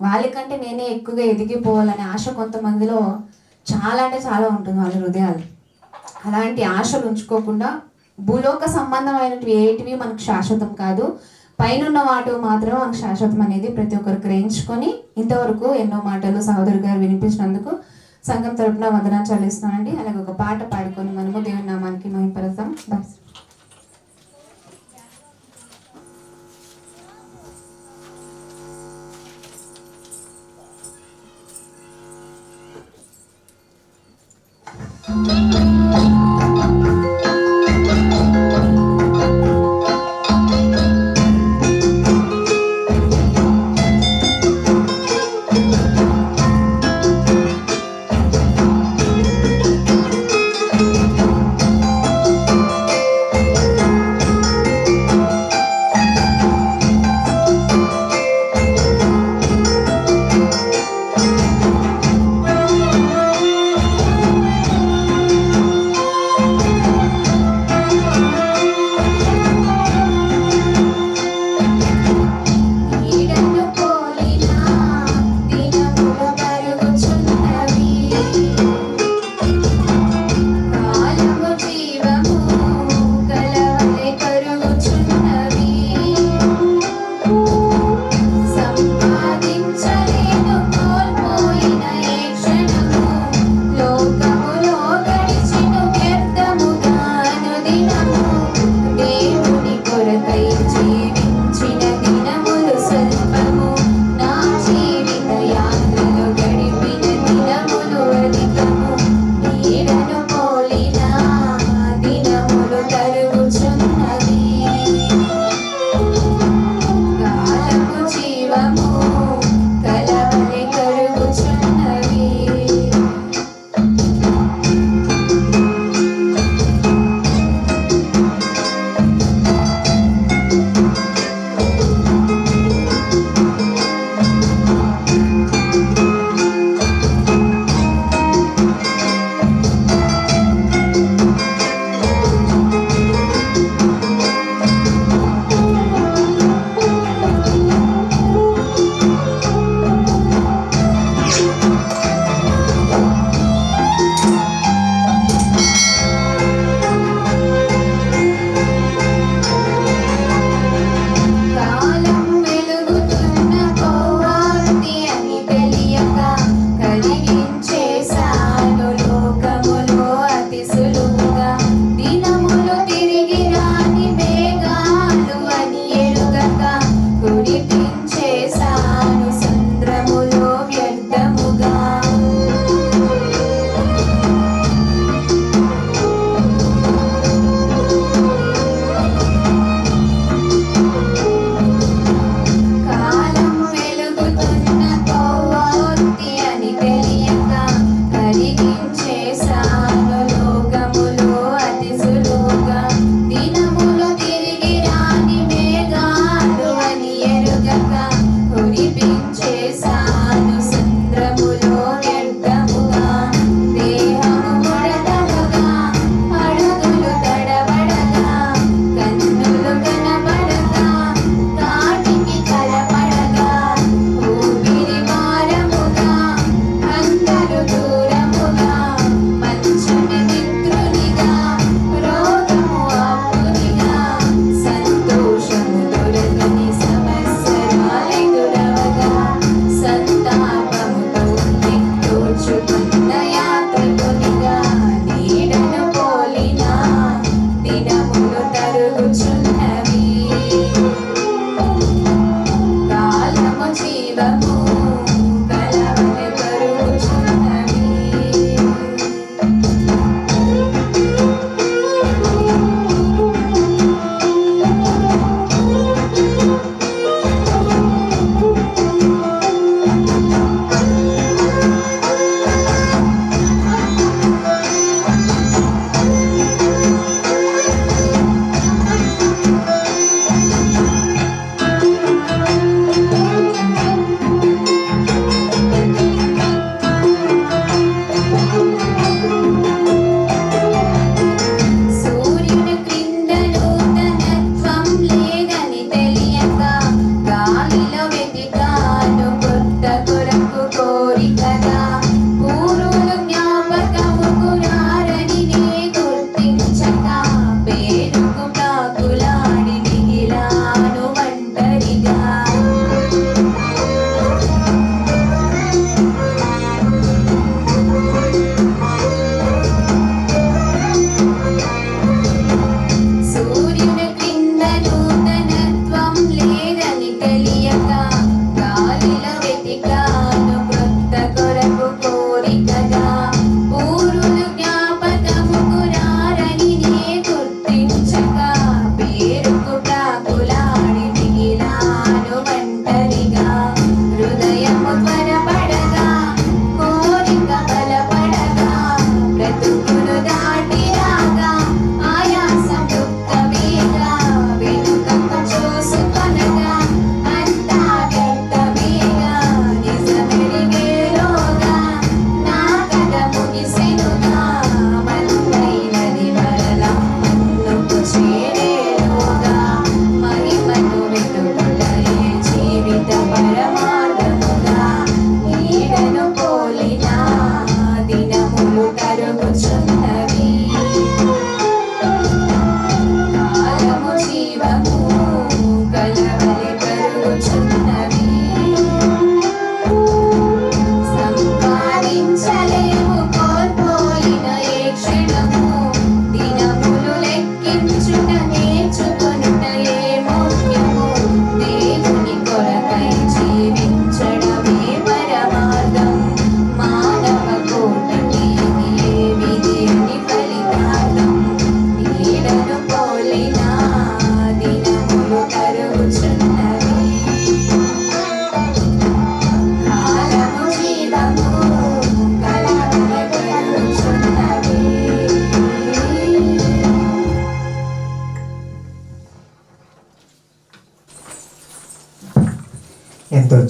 Speaker 3: వాళ్ళకంటే నేనే ఎక్కువగా ఎదిగిపోవాలనే ఆశ కొంతమందిలో చాలా అంటే చాలా ఉంటుంది వాళ్ళ హృదయాలు. అలాంటి ఆశలు ఉంచుకోకుండా భూలోక సంబంధమైనవి ఏటివి మనకు శాశ్వతం కాదు, పైనున్న వాటి మాత్రమే మనకు శాశ్వతం అనేది ప్రతి ఒక్కరు గ్రహించుకొని ఇంతవరకు ఎన్నో మాటలు సహోదరు గారు వినిపించినందుకు సంఘం తరపున వందనాలు చెల్లిస్తున్నానండి. అలాగే ఒక పాట పాడుకొని మనము దేవుని నామానికి మహిమపరుద్దాం.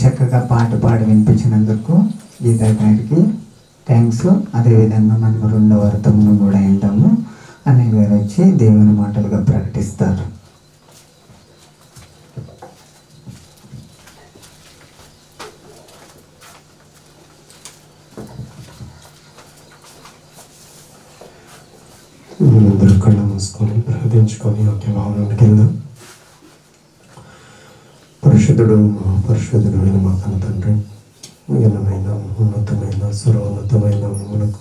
Speaker 1: చక్కగా పాట పాడి వినిపించినందుకు గీతా గారికి థ్యాంక్స్. అదేవిధంగా మనం రెండవ అర్థమును కూడా వింటాము. అన్నయ్య గారు వచ్చి దేవుని మాటలుగా ప్రకటిస్తారు.
Speaker 4: మనందరూ కళ్ళు మూసుకొని ప్రార్థించుకొని ఒకే భావనకి వెళ్దాం. పరిశుద్ధుడు మహాపరిశుద్ధుడు అయిన మా కన్న తండ్రి, ఘనమైన ఉన్నతమైన సర్వోన్నతమైన మనకు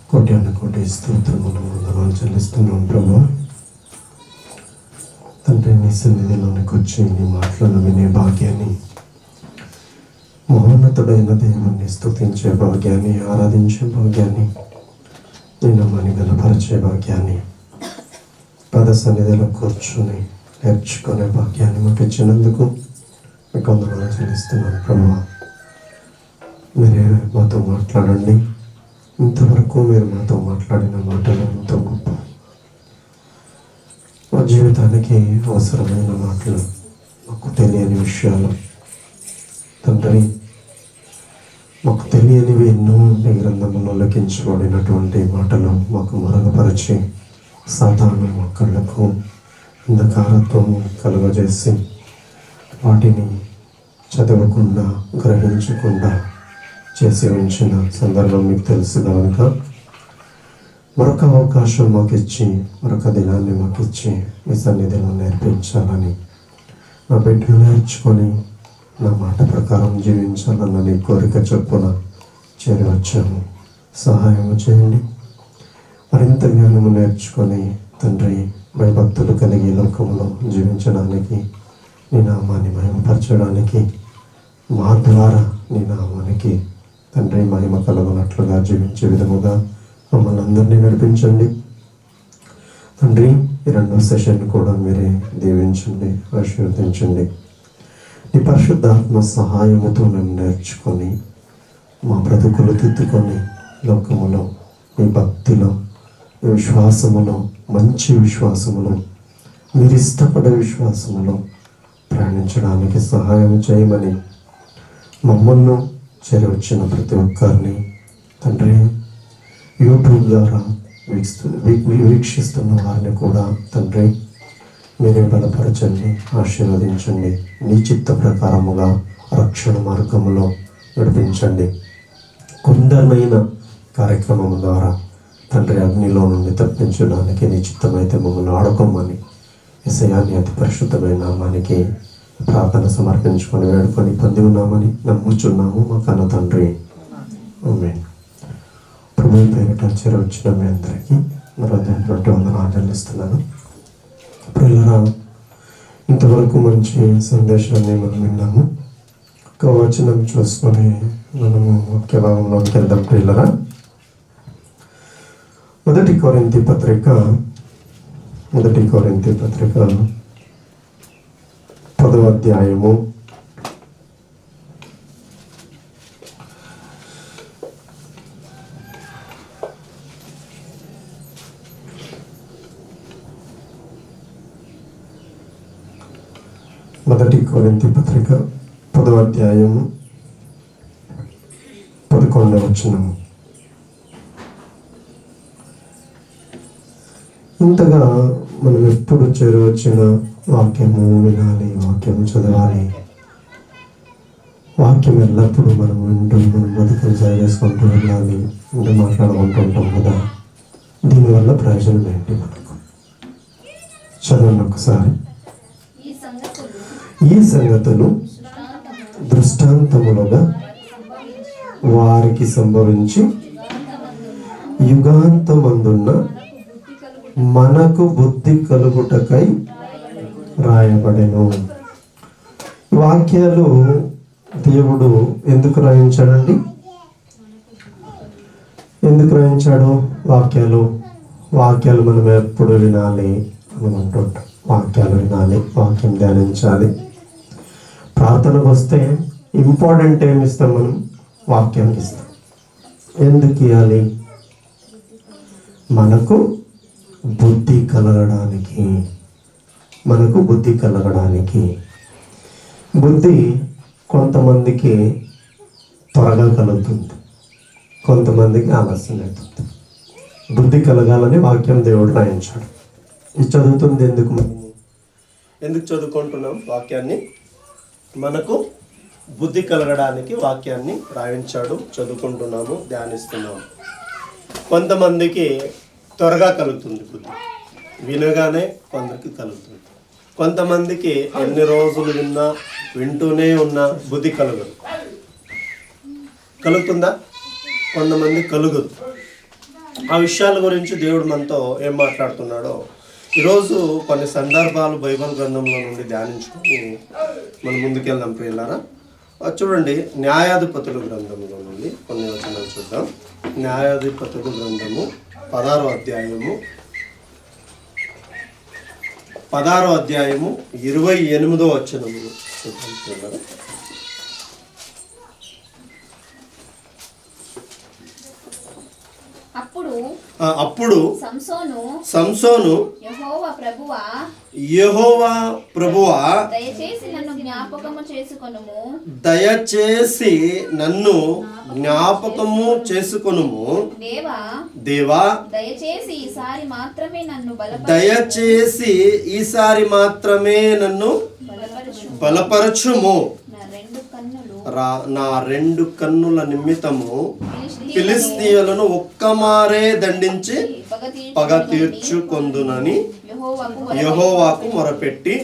Speaker 4: కోటి స్తోత్రములు వందనాలు చెల్లిస్తున్నాం ప్రభువా. తండ్రి, నీ సన్నిధిలోనికి వచ్చి నీ మాటలను వినే భాగ్యాన్ని, మహోన్నతుడైన దేవుణ్ణి స్తుతించే భాగ్యాన్ని, ఆరాధించే భాగ్యాన్ని, నేను మని గలపరిచే భాగ్యాన్ని, పద సన్నిధిలో కూర్చొని నేర్చుకునే భాగ్యాన్ని మాకు ఇచ్చినందుకు మీకు వందనాలు చెల్లిస్తున్నాను ప్రభువా. మీరే మాతో మాట్లాడండి. ఇంతవరకు మీరు మాతో మాట్లాడిన మాటలు ఎంతో గొప్ప, మా జీవితానికి అవసరమైన మాటలు, మాకు తెలియని విషయాలు తండ్రి, మాకు తెలియనివి ఎన్నో నీ గ్రంథంలో లిఖించబడినటువంటి మాటలు మాకు మరుగుపరిచి సాతాను మా కళ్ళకు అంధకారత్వము కలుగజేసి వాటిని చదవకుండా గ్రహించకుండా చేసి ఉంచిన సందర్భం మీకు తెలుసు కనుక మరొక అవకాశం మాకు ఇచ్చి, మరొక దినాన్ని మాకు ఇచ్చి మీ సన్నిధిలో నేర్పించాలని, నా బిడ్డలు నేర్చుకొని నా మాట ప్రకారం జీవించాలన్న నీ కోరిక చొప్పున చేరి వచ్చాము. సహాయం చేయండి. మరింత జ్ఞానము నేర్చుకొని తండ్రి, భయభక్తులు కలిగి లోకంలో జీవించడానికి, నీ నామాన్ని మహిమపరచడానికి, మా ద్వారా నీ నామానికి తండ్రి మహిమ కలుగునట్లుగా జీవించే విధముగా మమ్మల్ని అందరినీ నడిపించండి తండ్రి. ఈ రెండవ సెషన్ కూడా మీరే దీవించండి, ఆశీర్వదించండి. నీ పరిశుద్ధాత్మ సహాయముతో మేము నేర్చుకొని మా బ్రతుకులు తిద్దుకొని లోకములో మీ భక్తిలో, మీ విశ్వాసములో, మంచి విశ్వాసములో, మీరు ఇష్టపడే విశ్వాసములో ప్రయాణించడానికి సహాయం చేయమని మమ్మల్ని చేరి వచ్చిన ప్రతి ఒక్కరిని తండ్రి, యూట్యూబ్ ద్వారా వీక్షిస్తున్న వారిని కూడా తండ్రి మీరే బలపరచండి, ఆశీర్వదించండి. నీ చిత్త ప్రకారముగా రక్షణ మార్గములో నడిపించండి. కొందరినైన కార్యక్రమం ద్వారా తండ్రి అగ్నిలో నుండి తప్పించడానికి నీ చిత్తమైతే మమ్మల్ని ఆడుకోమని యేసయ్యాని అతి పరిశుద్ధమైన నామానికి ప్రార్థన సమర్పించుకొని వేడుకొని పొంది ఉన్నామని నమ్ముచున్నాము మా కన్న తండ్రి. ఆమేన్. ప్రభు పేరిట చేరి వచ్చిన మీ అందరికీ హృదయపూర్వక వందనాలు చెల్లిస్తున్నాను. ప్రియులారా, ఇంతవరకు మంచి సందేశాన్ని మనం విన్నాము. ఒక వచనం చూసుకొని మనము ముఖ్య భాగంలోకి వెళ్దాం. ప్రియులారా, మొదటి కొరింథీ పత్రిక 10వ అధ్యాయము 11వ వచనము. ఇంతగా మనం ఎప్పుడు చేరవచ్చిన వాక్యము వినాలి, వాక్యం చదవాలి. వాక్యం ఎల్లప్పుడూ మనం వింటూ మనం బతుకులు చేసుకుంటూ వెళ్ళాలి, ఇంటూ మాట్లాడుకుంటూ ఉంటాం కదా. దీనివల్ల ప్రయోజనం ఏంటి మనకు? చదవండి ఒకసారి. ఈ సంగతులు దృష్టాంతములుగా వారికి సంభవించి యుగాంతమందున్న మనకు బుద్ధి కలుగుటకై రాయబడెను. వాక్యాలు దేవుడు ఎందుకు రాయించాడండి? ఎందుకు రాయించాడు వాక్యాలు మనం ఎప్పుడు వినాలి అనుకుంటుంటాం. వాక్యాలు వినాలి, వాక్యం ధ్యానించాలి. ప్రార్థనకు వస్తే ఇంపార్టెంట్ ఏమి ఇస్తాం? మనం వాక్యానికి ఇస్తాం. ఎందుకు ఇవ్వాలి? మనకు బుద్ధి కలగడానికి. బుద్ధి కొంతమందికి త్వరగా కలుగుతుంది, కొంతమందికి ఆలస్యం అవుతుంది. బుద్ధి కలగాలని వాక్యం దేవుడు రాయించాడు. ఇది చదువుతుంది ఎందుకు చదువుకుంటున్నాం వాక్యాన్ని? మనకు బుద్ధి కలగడానికి వాక్యాన్ని రాయించాడు, చదువుకుంటున్నాము, ధ్యానిస్తున్నాము. కొంతమందికి త్వరగా కలుగుతుంది బుద్ధి, వినగానే కొందరికి కలుగుతుంది. కొంతమందికి ఎన్ని రోజులు వింటూనే ఉన్నా బుద్ధి కలుగదు. కలుగుతుందా? కొంతమంది కలుగదు. ఆ విషయాల గురించి దేవుడు మనతో ఏం మాట్లాడుతున్నాడో ఈరోజు కొన్ని సందర్భాలు బైబిల్ గ్రంథంలో నుండి ధ్యానించుకొని మనం ముందుకెళ్దాం ప్రియులారా. చూడండి, న్యాయాధిపతుల గ్రంథంలో నుండి కొన్ని వచనాలు చూద్దాం. న్యాయాధిపతుల గ్రంథము 16వ అధ్యాయము 28వ వచనము చూద్దాం ప్రియులారా. అప్పుడు సంసోను యెహోవా ప్రభువా దయచేసి నన్ను జ్ఞాపకము చేసుకొనుము దేవా, దయచేసి ఈసారి మాత్రమే నన్ను బలపరచుము. నా రెండు కన్నుల నిమిత్తము ఫిలిష్తీయులను ఒక్కమారే దండించి పగ తీర్చుకొందునని యెహోవాకు మొరపెట్టి.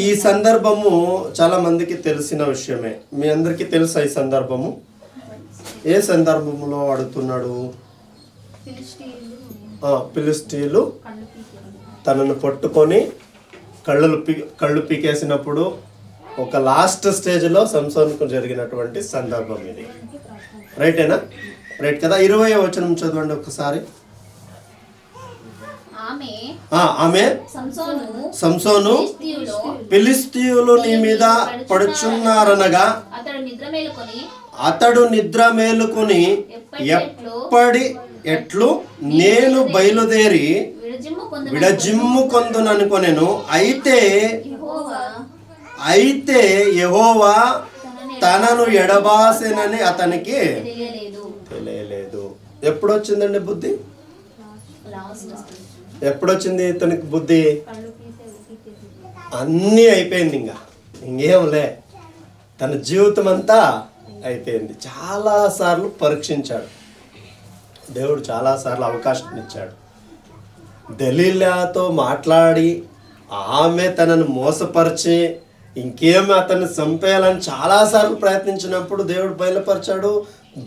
Speaker 4: ఈ సందర్భము చాలా మందికి తెలిసిన విషయమే. మీ అందరికీ తెలుసా ఈ సందర్భము? ఏ సందర్భములో అడుగుతున్నాడు? ఫిలిష్తీయులు తనను పట్టుకొని కళ్ళు పీకేసినప్పుడు ఒక లాస్ట్ స్టేజ్లో సంసోనుకు జరిగినటువంటి సందర్భం ఇది. రైటేనా? రైట్ కదా? 20వ వచనం చదవండి ఒకసారి. ఆమె సంసోను ఫిలిష్తీయులు నీ మీద పడుచున్నారనగా అతడు నిద్ర మేలుకొని ఎట్లు నేను బయలుదేరి విడజిమ్ముకొందుననుకొనెను. అయితే యెహోవా తనను ఎడబాసెనని అతనికి తెలియలేదు. ఎప్పుడొచ్చిందండి బుద్ధి? ఎప్పుడొచ్చింది ఇతనికి బుద్ధి? అన్నీ అయిపోయింది, ఇంకేంలే, తన జీవితం అంతా అయిపోయింది. చాలాసార్లు పరీక్షించాడు దేవుడు, చాలాసార్లు అవకాశం ఇచ్చాడు. దలీలాతో మాట్లాడి ఆమె తనను మోసపరిచి ఇంకేమి అతన్ని చంపేయాలని చాలాసార్లు ప్రయత్నించినప్పుడు దేవుడు బయలుపరిచాడు,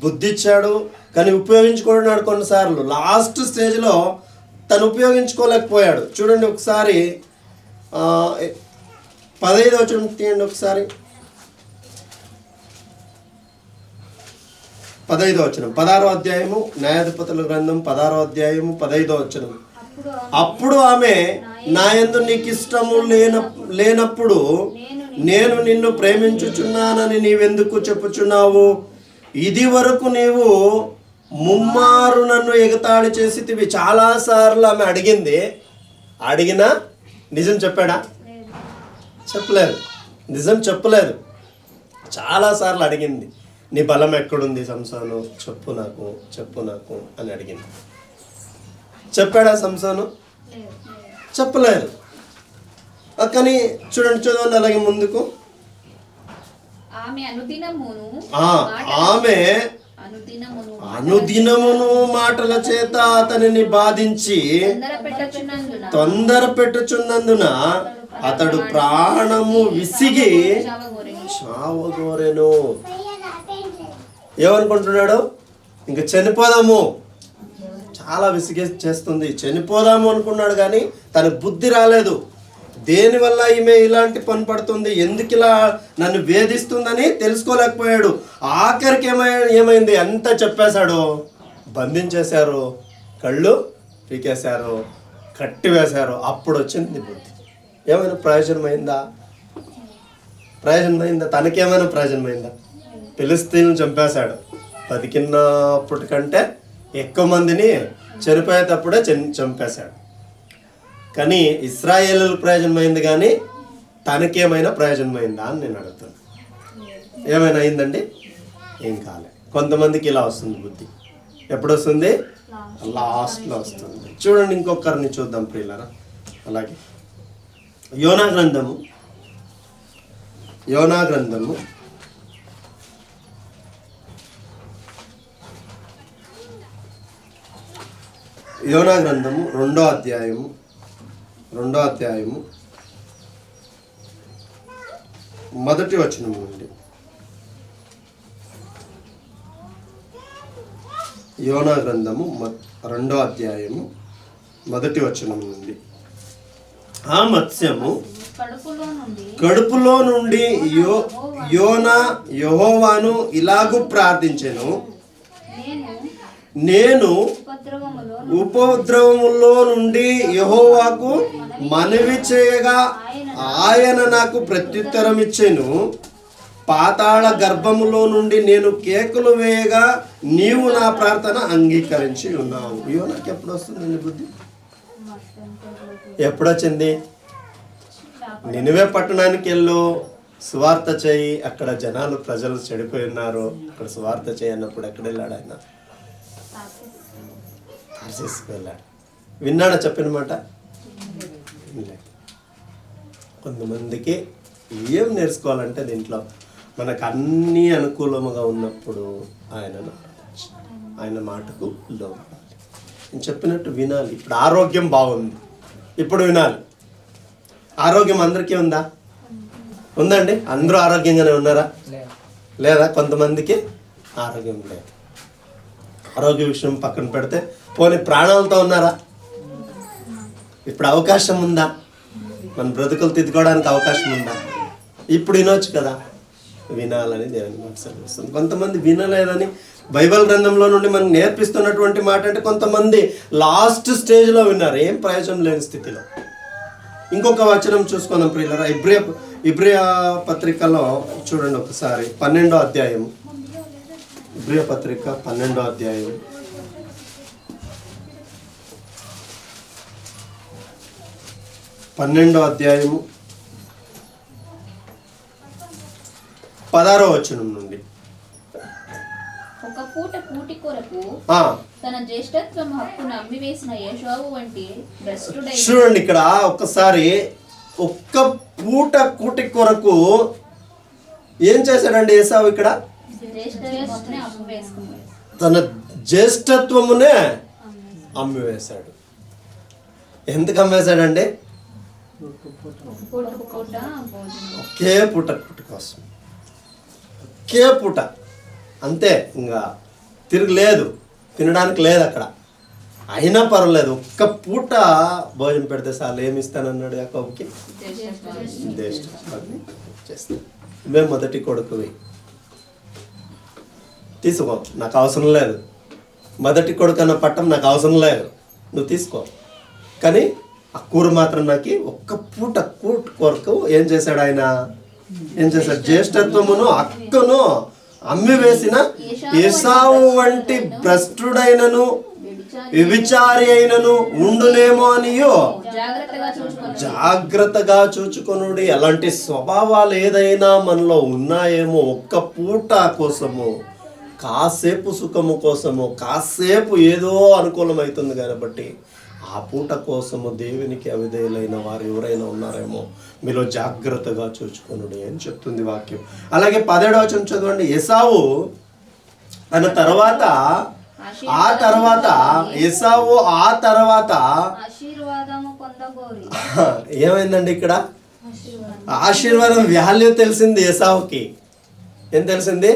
Speaker 4: బుద్ధి ఇచ్చాడు. కానీ ఉపయోగించుకున్నాడు కొన్నిసార్లు. లాస్ట్ స్టేజ్లో తను ఉపయోగించుకోలేకపోయాడు. చూడండి ఒకసారి 15వ వచనం తీయండి ఒకసారి. 15వ వచనం 16వ అధ్యాయము న్యాయాధిపతుల గ్రంథం 16వ అధ్యాయము 15వ వచనం. అప్పుడు ఆమె నా యందు నీకు ఇష్టము లేనప్పుడు నేను నిన్ను ప్రేమించుచున్నానని నీవెందుకు చెప్పుచున్నావు? ఇది వరకు నీవు ముమ్మారు నన్ను ఎగతాళి చేసితివి. చాలాసార్లు ఆమె అడిగినా నిజం చెప్పాడా? చెప్పలేదు, నిజం చెప్పలేదు. చాలాసార్లు అడిగింది, నీ బలం ఎక్కడుంది సంసోను, చెప్పు నాకు అని అడిగింది. చెప్పాడా సంసోను? చెప్పలేదు. కానీ చదవండి అలాగే ముందుకు. ఆమె అనుదినమును మాటల చేత అతనిని బాధించి తొందర పెట్టుచున్నందున అతడు ప్రాణము విసిగి చావగోరెను. ఏమనుకుంటున్నాడు? ఇంక చనిపోదాము, చాలా చేస్తుంది, చనిపోదాము అనుకున్నాడు. కానీ తన బుద్ధి రాలేదు. దేనివల్ల ఈమె ఇలాంటి పని పడుతుంది, ఎందుకు ఇలా నన్ను వేధిస్తుందని తెలుసుకోలేకపోయాడు. ఆఖరికి ఏమైంది? అంతా చెప్పేశాడు. బంధించేశారు, కళ్ళు పీకేశారు, కట్టి వేశారు. అప్పుడు వచ్చింది బుద్ధి. ఏమైనా ప్రయోజనమైందా? తనకేమైనా ప్రయోజనమైందా? ఫిలిష్తీయులను చంపేశాడు. బతికినప్పటికంటే ఎక్కువ మందిని చనిపోయేటప్పుడే చంపేశాడు. కానీ ఇశ్రాయేలు ప్రయోజనమైంది, కానీ తనకేమైనా ప్రయోజనమైందా అని నేను అడుగుతాను. ఏమైనా అయిందండి? ఏం కాలే. కొంతమందికి ఇలా వస్తుంది బుద్ధి. ఎప్పుడు వస్తుంది? లాస్ట్లో వస్తుంది. చూడండి, ఇంకొకరిని చూద్దాం ప్రియులారా. అలాగే యోనా గ్రంథము యోనా గ్రంథము 2వ అధ్యాయము 1వ వచనం నుండి. యోనా గ్రంథము 2వ అధ్యాయము 1వ వచనం నుండి. ఆ మత్స్యము కడుపులో నుండి యోనా యెహోవాను ఇలాగు ప్రార్థించెను, నేను ఉపద్రవములో నుండి యెహోవాకు మనవి చేయగా ఆయన నాకు ప్రత్యుత్తరం ఇచ్చెను. పాతాళ గర్భములో నుండి నేను కేకలు వేయగా నీవు నా ప్రార్థన అంగీకరించి ఉన్నావు. యోనాకి ఎప్పుడు వస్తుందండి బుద్ధి? ఎప్పుడొచ్చింది? నినివే పట్టణానికి వెళ్ళు, సువార్త చేయి. అక్కడ ప్రజలు చెడిపోయి ఉన్నారు, అక్కడ సువార్త చేయన్నప్పుడు ఎక్కడ వెళ్ళాడు ఆయన? తార్సీసుకు వెళ్ళాడు. విన్నాడా చెప్పిన మాట? కొంతమందికి ఏం నేర్చుకోవాలంటే దీంట్లో మనకు అన్నీ అనుకూలముగా ఉన్నప్పుడు ఆయన మాటకు లోపడాలి. నేను చెప్పినట్టు వినాలి. ఇప్పుడు ఆరోగ్యం బాగుంది, ఇప్పుడు వినాలి. ఆరోగ్యం అందరికీ ఉందా? ఉందండి. అందరూ ఆరోగ్యంగానే ఉన్నారా? లేదా? కొంతమందికి ఆరోగ్యం లేదు. ఆరోగ్య విషయం పక్కన పెడితే పోనీ ప్రాణాలతో ఉన్నారా? ఇప్పుడు అవకాశం ఉందా? మన బ్రతుకులు తిద్దుకోవడానికి అవకాశం ఉందా? ఇప్పుడు వినొచ్చు కదా. వినాలని దేవుని మాట సెలవిస్తుంది. కొంతమంది వినలేదని బైబిల్ గ్రంథంలో నుండి మనకు నేర్పిస్తున్నటువంటి మాట అంటే కొంతమంది లాస్ట్ స్టేజ్లో విన్నారు, ఏం ప్రయోజనం లేని స్థితిలో. ఇంకొక వచనం చూసుకుందాం ప్రియులారా. ఇబ్రియా పత్రికలో చూడండి ఒకసారి, 12వ అధ్యాయం. ఇబ్రియా పత్రిక 12వ అధ్యాయం 16వ వచనం నుండి.
Speaker 5: ఒక పూట కూటి కొరకు తన జ్యేష్ఠత్వం హక్కును అమ్మివేసిన ఏశావు వంటి భ్రష్టుడై.
Speaker 4: చూడండి ఇక్కడ ఒక్కసారి, ఒక్క పూట కూటి కొరకు ఏం చేశాడండి ఏశావు? ఇక్కడ తన జ్యేష్ఠత్వమునే అమ్మివేశాడు. ఎందుకు అమ్మేశాడండి? ఒకే పూట కూటి కోసం, ఒకే పూట అంతే. ఇంకా తిరగలేదు, తినడానికి లేదు అక్కడ. అయినా పర్వాలేదు, ఒక్క పూట భోజనం పెడితే చాలు. ఏమి ఇస్తానన్నాడు యాకోబుకి? జ్యేష్ఠత్వాన్ని చేస్తాను. నువ్వే మొదటి కొడుకువి, తీసుకో, నాకు అవసరం లేదు. మొదటి కొడుకు అన్న పట్టం నాకు అవసరం లేదు, నువ్వు తీసుకో. కానీ ఆ కూర మాత్రం నాకు ఒక్క పూట కూట కొరకు ఏం చేశాడు ఆయన? ఏం చేశాడు? జ్యేష్ఠత్వమును హక్కును అమ్మివేసిన ఏశావు వంటి భ్రష్టుడైనను వ్యభిచారి అయినను ఉండునేమో అనియో జాగ్రత్తగా చూచుకొనుడి. అలాంటి స్వభావాలు ఏదైనా మనలో ఉన్నాయేమో, ఒక్క పూట కోసము, కాసేపు సుఖము కోసము, కాసేపు ఏదో అనుకూలమవుతుంది కాబట్టి ఆ పూట కోసము దేవునికి అవిధేయులైన వారు ఎవరైనా ఉన్నారేమో మీలో జాగ్రత్తగా చూచుకొనుడి అని చెప్తుంది వాక్యం. అలాగే 17వ వచనం చదవండి. ఏశావు ఏమైందండి ఇక్కడ? ఆశీర్వాదం వాల్యూ తెలిసింది ఏశావుకి. ఏం తెలిసింది?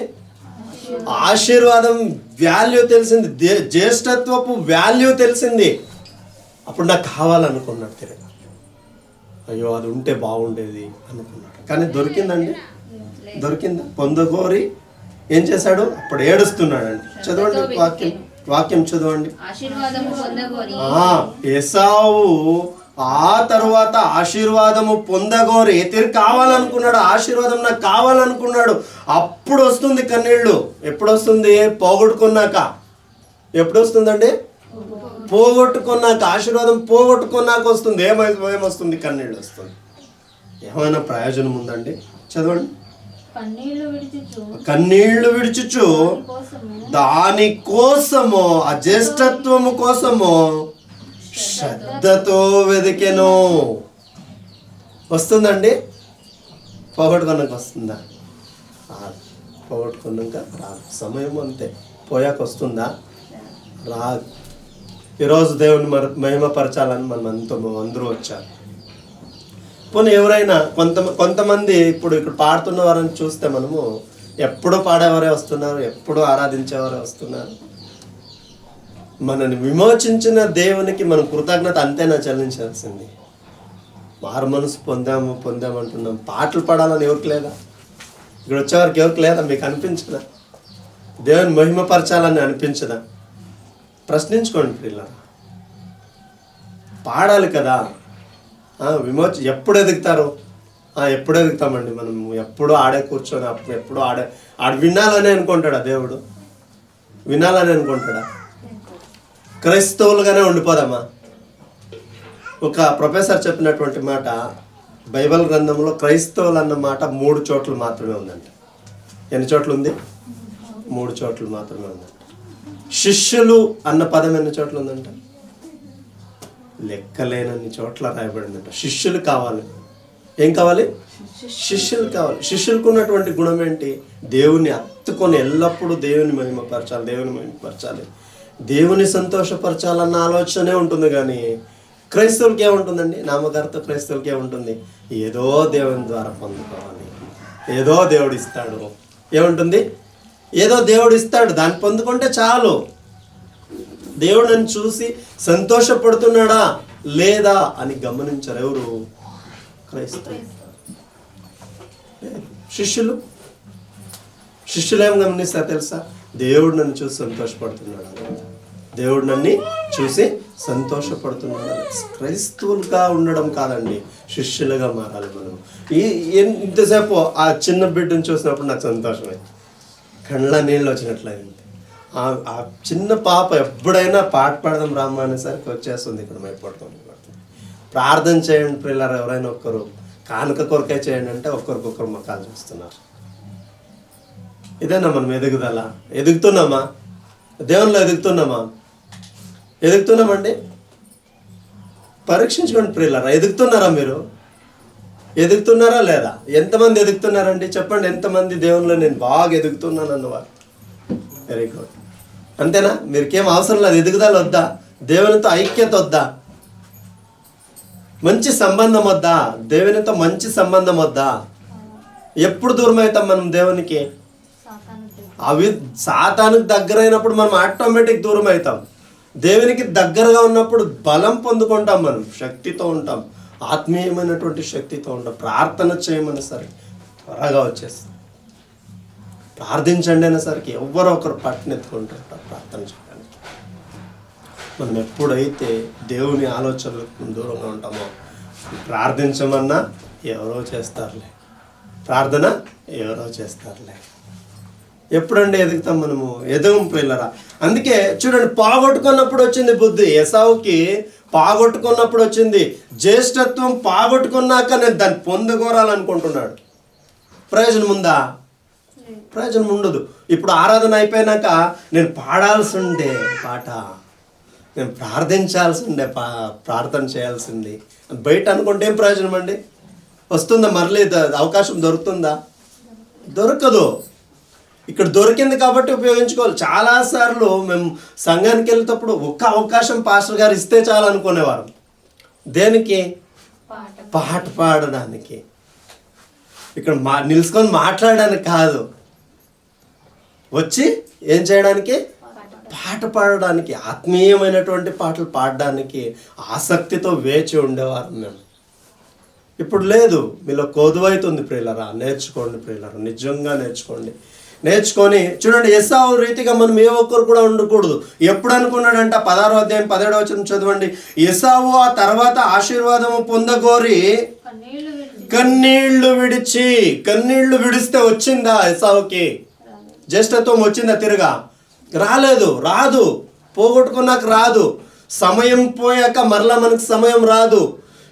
Speaker 4: ఆశీర్వాదం వాల్యూ తెలిసింది, జ్యేష్ఠత్వపు వాల్యూ తెలిసింది. అప్పుడు నాకు కావాలనుకున్నాడు తిరగా, అయ్యో అది ఉంటే బాగుండేది అనుకున్నాడు. కానీ దొరికిందండి? దొరికిందా? పొందగోరి ఏం చేశాడు? అప్పుడు ఏడుస్తున్నాడండి. చదవండి వాక్యం చదవండి. ఏశావు ఆ తర్వాత ఆశీర్వాదము పొందగోరి తిరిగి కావాలనుకున్నాడు. ఆశీర్వాదం నాకు కావాలనుకున్నాడు. అప్పుడు వస్తుంది కన్నీళ్ళు. ఎప్పుడు వస్తుంది? పోగొట్టుకున్నాక. ఎప్పుడు వస్తుందండి? పోగొట్టుకున్నాక. ఆశీర్వాదం పోగొట్టుకున్నాక వస్తుంది. ఏమొస్తుంది? కన్నీళ్ళు వస్తుంది. ఏమైనా ప్రయోజనం ఉందండి? చదవండి.
Speaker 5: కన్నీళ్లు విడిచుచు
Speaker 4: దానికోసము ఆ జ్యేష్ఠత్వము కోసము శ్రద్ధతో వెదికెను. వస్తుందండి? పోగొట్టుకున్నాక వస్తుందా? రాదు. పోగొట్టుకున్నాక రాదు. సమయం అంతే, పోయాక వస్తుందా? రాదు. ఈరోజు దేవుని మహిమపరచాలని మనం అందరూ వచ్చారు. పోనీ ఎవరైనా కొంతమంది ఇప్పుడు ఇక్కడ పాడుతున్న వారిని చూస్తే మనము ఎప్పుడూ పాడేవారే వస్తున్నారు, ఎప్పుడూ ఆరాధించేవారే వస్తున్నారు. మనని విమోచించిన దేవునికి మనం కృతజ్ఞత అంతేనా చెల్లించాల్సింది? మారు మనసు పొందామంటున్నాం. పాటలు పాడాలని ఎవరికి లేదా? ఇక్కడ వచ్చేవారికి ఎవరికి లేదా? మీకు అనిపించదా? దేవుని మహిమపరచాలని అనిపించదా? ప్రశ్నించుకోండి పిల్లలు. పాడాలి కదా. ఎప్పుడు ఎదుగుతారు? ఎప్పుడు ఎదుగుతామండి మనం? ఎప్పుడు ఆడే కూర్చొని ఎప్పుడు ఆడే వినాలని అనుకుంటాడా దేవుడు? వినాలని అనుకుంటాడా? క్రైస్తవులుగానే ఉండిపోదామా? ఒక ప్రొఫెసర్ చెప్పినటువంటి మాట, బైబిల్ గ్రంథంలో క్రైస్తవులు అన్న మాట 3 చోట్ల మాత్రమే ఉందంట. ఎన్ని చోట్ల ఉంది? 3 చోట్ల మాత్రమే ఉందంట. శిష్యులు అన్న పదం ఎన్ని చోట్ల ఉందంట? లెక్కలేనన్ని చోట్ల రాయబడిందంట. శిష్యులు కావాలి. ఏం కావాలి? శిష్యులు కావాలి. శిష్యులకు ఉన్నటువంటి గుణం ఏంటి? దేవుని హత్తుకొని ఎల్లప్పుడూ దేవుని మహిమపరచాలి, దేవుని సంతోషపరచాలన్న ఆలోచనే ఉంటుంది. కానీ క్రైస్తవులకి ఏముంటుందండి? నామకర్త క్రైస్తవులకి ఏముంటుంది? ఏదో దేవుని ద్వారా పొందుకోవాలి, ఏదో దేవుడు ఇస్తాడు. ఏముంటుంది? ఏదో దేవుడు ఇస్తాడు, దాన్ని పొందుకుంటే చాలు. దేవుడు నన్ను చూసి సంతోషపడుతున్నాడా లేదా అని గమనించరు ఎవరు? క్రైస్తవులు. శిష్యులు ఏం గమనిస్తారు తెలుసా? దేవుడు నన్ను చూసి సంతోషపడుతున్నాడు, దేవుడు నన్ను చూసి సంతోషపడుతున్నాడు. క్రైస్తవులుగా ఉండడం కాదండి, శిష్యులుగా మారాలి మనం. ఇంతసేపు ఆ చిన్న బిడ్డను చూసినప్పుడు నాకు సంతోషమే, కళ్ళ నీళ్ళు వచ్చినట్లయింది. ఆ చిన్న పాప ఎప్పుడైనా పాట పాడదాం రామ్మ అనేసరికి వచ్చేస్తుంది ఇక్కడ మైపడుతుంది. ప్రార్థన చేయండి పిల్లలు, ఎవరైనా ఒక్కరు కానుక కొరకే చేయండి అంటే ఒక్కరికొకరు మొక్కలు చూస్తున్నారు. ఇదేనా మనం ఎదుగుదల? ఎదుగుతున్నామా? దేవునిలో ఎదుగుతున్నామండి? పరీక్షించుకోండి ప్రియులారా. ఎదుగుతున్నారా మీరు? ఎదుగుతున్నారా లేదా? ఎంతమంది ఎదుగుతున్నారండి? చెప్పండి, ఎంతమంది దేవునిలో నేను బాగా ఎదుగుతున్నాను అన్నవారు? Very good. అంతేనా? మీరుకేం అవసరం లేదు. ఎదుగుదల వద్దా? దేవునితో ఐక్యత వద్దా? మంచి సంబంధం వద్దా? దేవునితో మంచి సంబంధం వద్దా? ఎప్పుడు దూరం అవుతాం మనం దేవునికి? సాతానుకు దగ్గర అయినప్పుడు మనం ఆటోమేటిక్ దూరం అవుతాం. దేవునికి దగ్గరగా ఉన్నప్పుడు బలం పొందుకుంటాం, మనం శక్తితో ఉంటాం, ఆత్మీయమైనటువంటి శక్తితో ఉంటాం. ప్రార్థన చేయమని సరే త్వరగా వచ్చేస్తాం. ప్రార్థించండి అనేసరికి ఎవరో ఒకరు పట్టునెత్తుకుంటారు ప్రార్థన చేయడానికి. మనం ఎప్పుడైతే దేవుని ఆలోచనలకు దూరంగా ఉంటామో ప్రార్థించమన్నా ఎవరో చేస్తారులే, ప్రార్థన ఎవరో చేస్తారులే. ఎప్పుడంటే ఎదుగుతాం మనము? ఎదగం పిల్లరా. అందుకే చూడండి, పాగొట్టుకున్నప్పుడు వచ్చింది బుద్ధి. ఏసావుకి పాగొట్టుకున్నప్పుడు వచ్చింది జ్యేష్ఠత్వం. పాగొట్టుకున్నాక నేను దాన్ని పొందుకోరాలనుకుంటున్నాడు. ప్రయోజనం ఉందా? ప్రయోజనం ఉండదు. ఇప్పుడు ఆరాధన అయిపోయినాక నేను పాడాల్సి ఉండే పాట, నేను ప్రార్థించాల్సి ఉండే ప్రార్థన చేయాల్సింది బయట అనుకుంటే ఏం ప్రయోజనం అండి? వస్తుందా మరలే? అవకాశం దొరుకుతుందా? దొరకదు. ఇక్కడ దొరికింది కాబట్టి ఉపయోగించుకోవాలి. చాలాసార్లు మేము సంఘానికి వెళ్తేప్పుడు ఒక్క అవకాశం పాస్టర్ గారు ఇస్తే చాలు అనుకునేవారు. దేనికి? పాట పాడడానికి. ఇక్కడ నిలుచుకొని మాట్లాడడానికి కాదు, వచ్చి ఏం చేయడానికి? పాట పాడడానికి, ఆత్మీయమైనటువంటి పాటలు పాడడానికి ఆసక్తితో వేచి ఉండేవారు మేము. ఇప్పుడు లేదు. మీలో కొదువైతుంది ప్రియులరా. నేర్చుకోండి ప్రియులరా, నిజంగా నేర్చుకొని చూడండి. ఏసావు రీతిగా మనం ఏ ఒక్కరు కూడా ఉండకూడదు. ఎప్పుడు అనుకున్నాడంట? 16వ అధ్యాయం 17వ వచనం చదవండి. ఏసావు ఆ తర్వాత ఆశీర్వాదము పొందగోరి కన్నీళ్లు విడిస్తే వచ్చిందా ఏసావుకి? జ్యేష్ఠత్వం వచ్చిందా? తిరగా రాదు. పోగొట్టుకున్నాక రాదు. సమయం పోయాక మరలా మనకు సమయం రాదు.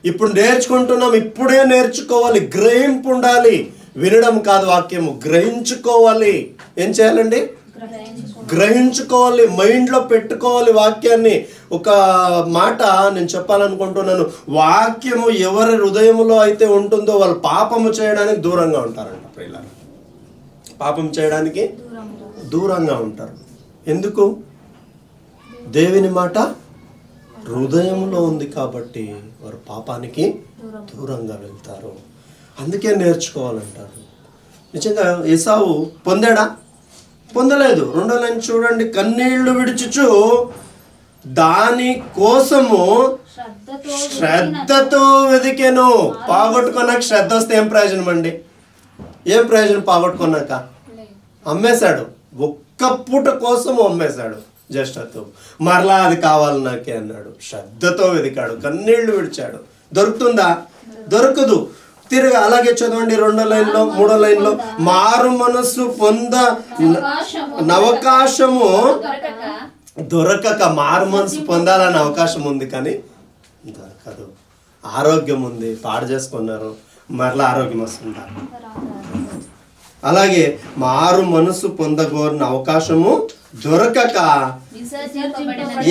Speaker 4: ఇప్పుడు నేర్చుకుంటున్నాం, ఇప్పుడే నేర్చుకోవాలి. గ్రహింపు ఉండాలి. వినడం కాదు, వాక్యము గ్రహించుకోవాలి. ఏం చేయాలండి? గ్రహించుకోవాలి, మైండ్లో పెట్టుకోవాలి వాక్యాన్ని. ఒక మాట నేను చెప్పాలనుకుంటున్నాను. వాక్యము ఎవరి హృదయంలో అయితే ఉంటుందో వాళ్ళు పాపము చేయడానికి దూరంగా ఉంటారంట ప్రియులారా. పాపం చేయడానికి దూరంగా ఉంటారు. ఎందుకు? దేవుని మాట హృదయంలో ఉంది కాబట్టి వారు పాపానికి దూరంగా వెళ్తారు. అందుకే నేర్చుకోవాలంటారు. నిజంగా ఏసావు పొందాడా? పొందలేదు. 2వ లైన్ చూడండి. కన్నీళ్లు విడిచుచు దాని కోసము శ్రద్ధతో వెదికెను. పోగొట్టుకున్నాక శ్రద్ధ వస్తే ఏం ప్రయోజనం అండి? ఏం ప్రయోజనం? పోగొట్టుకున్నాక అమ్మేశాడు. ఒక్క పూట కోసం అమ్మేశాడు జ్యేష్ఠత్వం. మరలా అది కావాలి నాకే అన్నాడు. శ్రద్ధతో వెదికాడు, కన్నీళ్లు విడిచాడు. దొరుకుతుందా? దొరకదు. తిరిగి అలాగే చదవండి 2వ లైన్లో 3వ లైన్లో. మారు మనస్సు పొంద అవకాశము దొరకక, మారు మనసు పొందాలని అవకాశం ఉంది కానీ దొరకదు. ఆరోగ్యం ఉంది, పాడు చేసుకున్నారు, మరలా ఆరోగ్యం వస్తుందా? అలాగే మారు మనసు పొందగోరిన అవకాశము దొరకక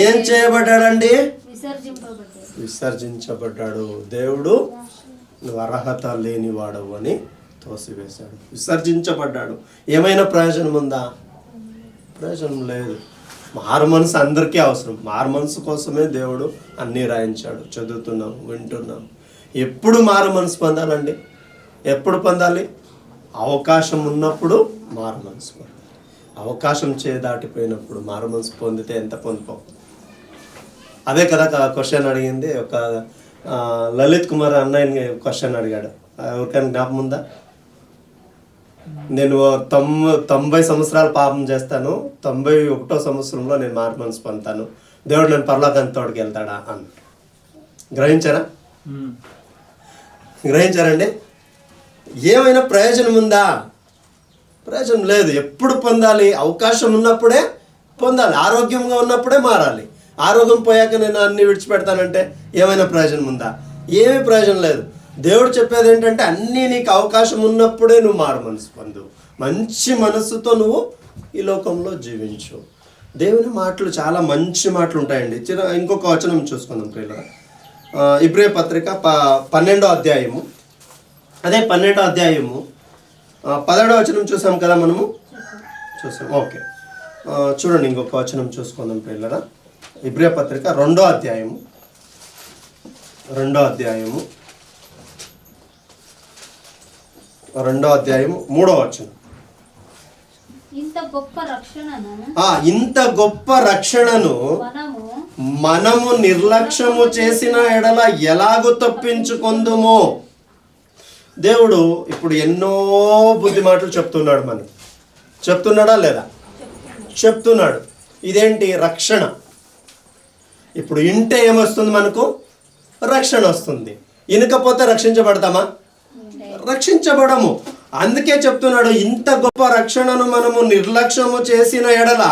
Speaker 4: ఏం చేయబడ్డాడండి? విసర్జించబడ్డాడు. దేవుడు నువ్వు అర్హత లేనివాడవు అని తోసివేశాడు. విసర్జించబడ్డాడు. ఏమైనా ప్రయోజనం ఉందా? ప్రయోజనం లేదు. మారు మనసు అందరికీ అవసరం. మారు మనసు కోసమే దేవుడు అన్నీ రాయించాడు. చదువుతున్నాం, వింటున్నాం. ఎప్పుడు మారు మనసు పొందాలండి? ఎప్పుడు పొందాలి? అవకాశం ఉన్నప్పుడు మారు మనసు పొందాలి. అవకాశం దాటిపోయినప్పుడు మారు మనసు పొందితే ఎంత పొందుకో. అదే కదా క్వశ్చన్ అడిగింది. ఒక లలిత్ కుమార్ అన్నయ్య క్వశ్చన్ అడిగాడు. ఎవరికైనా జ్ఞాపకం ఉందా? నేను 90 సంవత్సరాలు పాపం చేస్తాను, 91వ సంవత్సరంలో నేను మారు మనసు పొందుతాను, దేవుడు నేను పరలోకానికి తోడుకు వెళ్తాడా అని. గ్రహించారా? గ్రహించారండి? ఏమైనా ప్రయోజనం ఉందా? ప్రయోజనం లేదు. ఎప్పుడు పొందాలి? అవకాశం ఉన్నప్పుడే పొందాలి. ఆరోగ్యంగా ఉన్నప్పుడే మారాలి. ఆరోగ్యం పోయాక నేను అన్ని విడిచిపెడతానంటే ఏమైనా ప్రయోజనం ఉందా? ఏమీ ప్రయోజనం లేదు. దేవుడు చెప్పేది ఏంటంటే అన్నీ నీకు అవకాశం ఉన్నప్పుడే నువ్వు మారు మనసు పొందు. మంచి మనస్సుతో నువ్వు ఈ లోకంలో జీవించు. దేవుని మాటలు చాలా మంచి మాటలు ఉంటాయండి. ఇంకొక వచనం చూసుకుందాం ప్రియులారా. ఇబ్రాయ పత్రిక 12వ అధ్యాయము. అదే 12వ అధ్యాయము 17వ వచనం చూసాం కదా మనము. చూసాం. ఓకే, చూడండి ఇంకొక వచనం చూసుకుందాం ప్రియులారా. ఇబ్రాయ పత్రిక 2వ అధ్యాయము 3వ వచనం.
Speaker 5: ఇంత గొప్ప రక్షణను
Speaker 4: మనము నిర్లక్ష్యము చేసిన ఎడల ఎలాగూ తప్పించుకొందుమో. దేవుడు ఇప్పుడు ఎన్నో బుద్ధి మాటలు చెప్తున్నాడు. మనకి చెప్తున్నాడా లేదా? చెప్తున్నాడు. ఇదేంటి? రక్షణ. ఇప్పుడు ఇంటే ఏమొస్తుంది? మనకు రక్షణ వస్తుంది. ఇనకపోతే రక్షించబడతామా? రక్షించబడము. అందుకే చెప్తున్నాడు, ఇంత గొప్ప రక్షణను మనము నిర్లక్ష్యము చేసిన ఎడల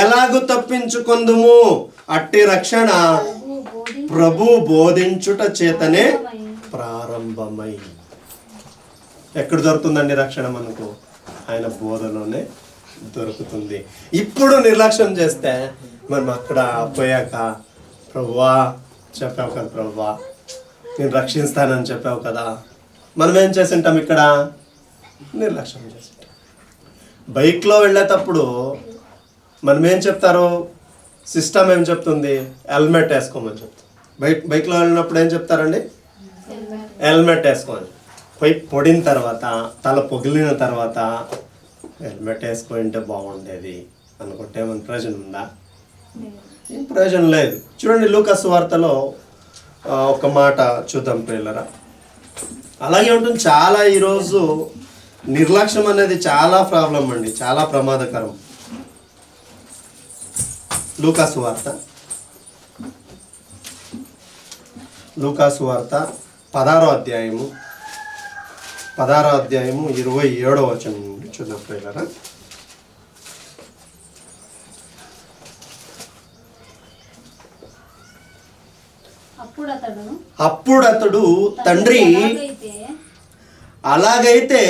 Speaker 4: ఎలాగూ తప్పించుకొందుము. అట్టి రక్షణ ప్రభు బోధించుట చేతనే ప్రారంభమై. ఎక్కడ దొరుకుతుందండి రక్షణ మనకు? ఆయన బోధలోనే దొరుకుతుంది. ఇప్పుడు నిర్లక్ష్యం చేస్తే మనం అక్కడ పోయాక, ప్రభువా చెప్పావు కదా, ప్రభువా నేను రక్షిస్తానని చెప్పావు కదా, మనం ఏం చేసింటాం? ఇక్కడ నిర్లక్ష్యం చేసింటాం. బైక్లో వెళ్ళేటప్పుడు మనం ఏం చెప్తారు? సిస్టమ్ ఏం చెప్తుంది? హెల్మెట్ వేసుకోమని చెప్తాం. బైక్లో వెళ్ళినప్పుడు ఏం చెప్తారండి? హెల్మెట్ వేసుకోమని. పోయి పొడిన తర్వాత, తల పొగిలిన తర్వాత హెల్మెట్ వేసుకుంటే బాగుండేది అనుకుంటే మన ప్రయోజనం ఉందా? ఏం ప్రయోజనం లేదు. చూడండి లూకా సువార్తలో ఒక మాట చూద్దాం ప్రియులారా. అలాగే ఉంటుంది. చాలా ఈరోజు నిర్లక్ష్యం అనేది చాలా ప్రాబ్లం అండి, చాలా ప్రమాదకరం. లూకా సువార్త 16వ అధ్యాయము 27వ వచనం నుండి చూద్దాం ప్రియులారా.
Speaker 5: అప్పుడు అతడు తండ్రి, అలాగైతే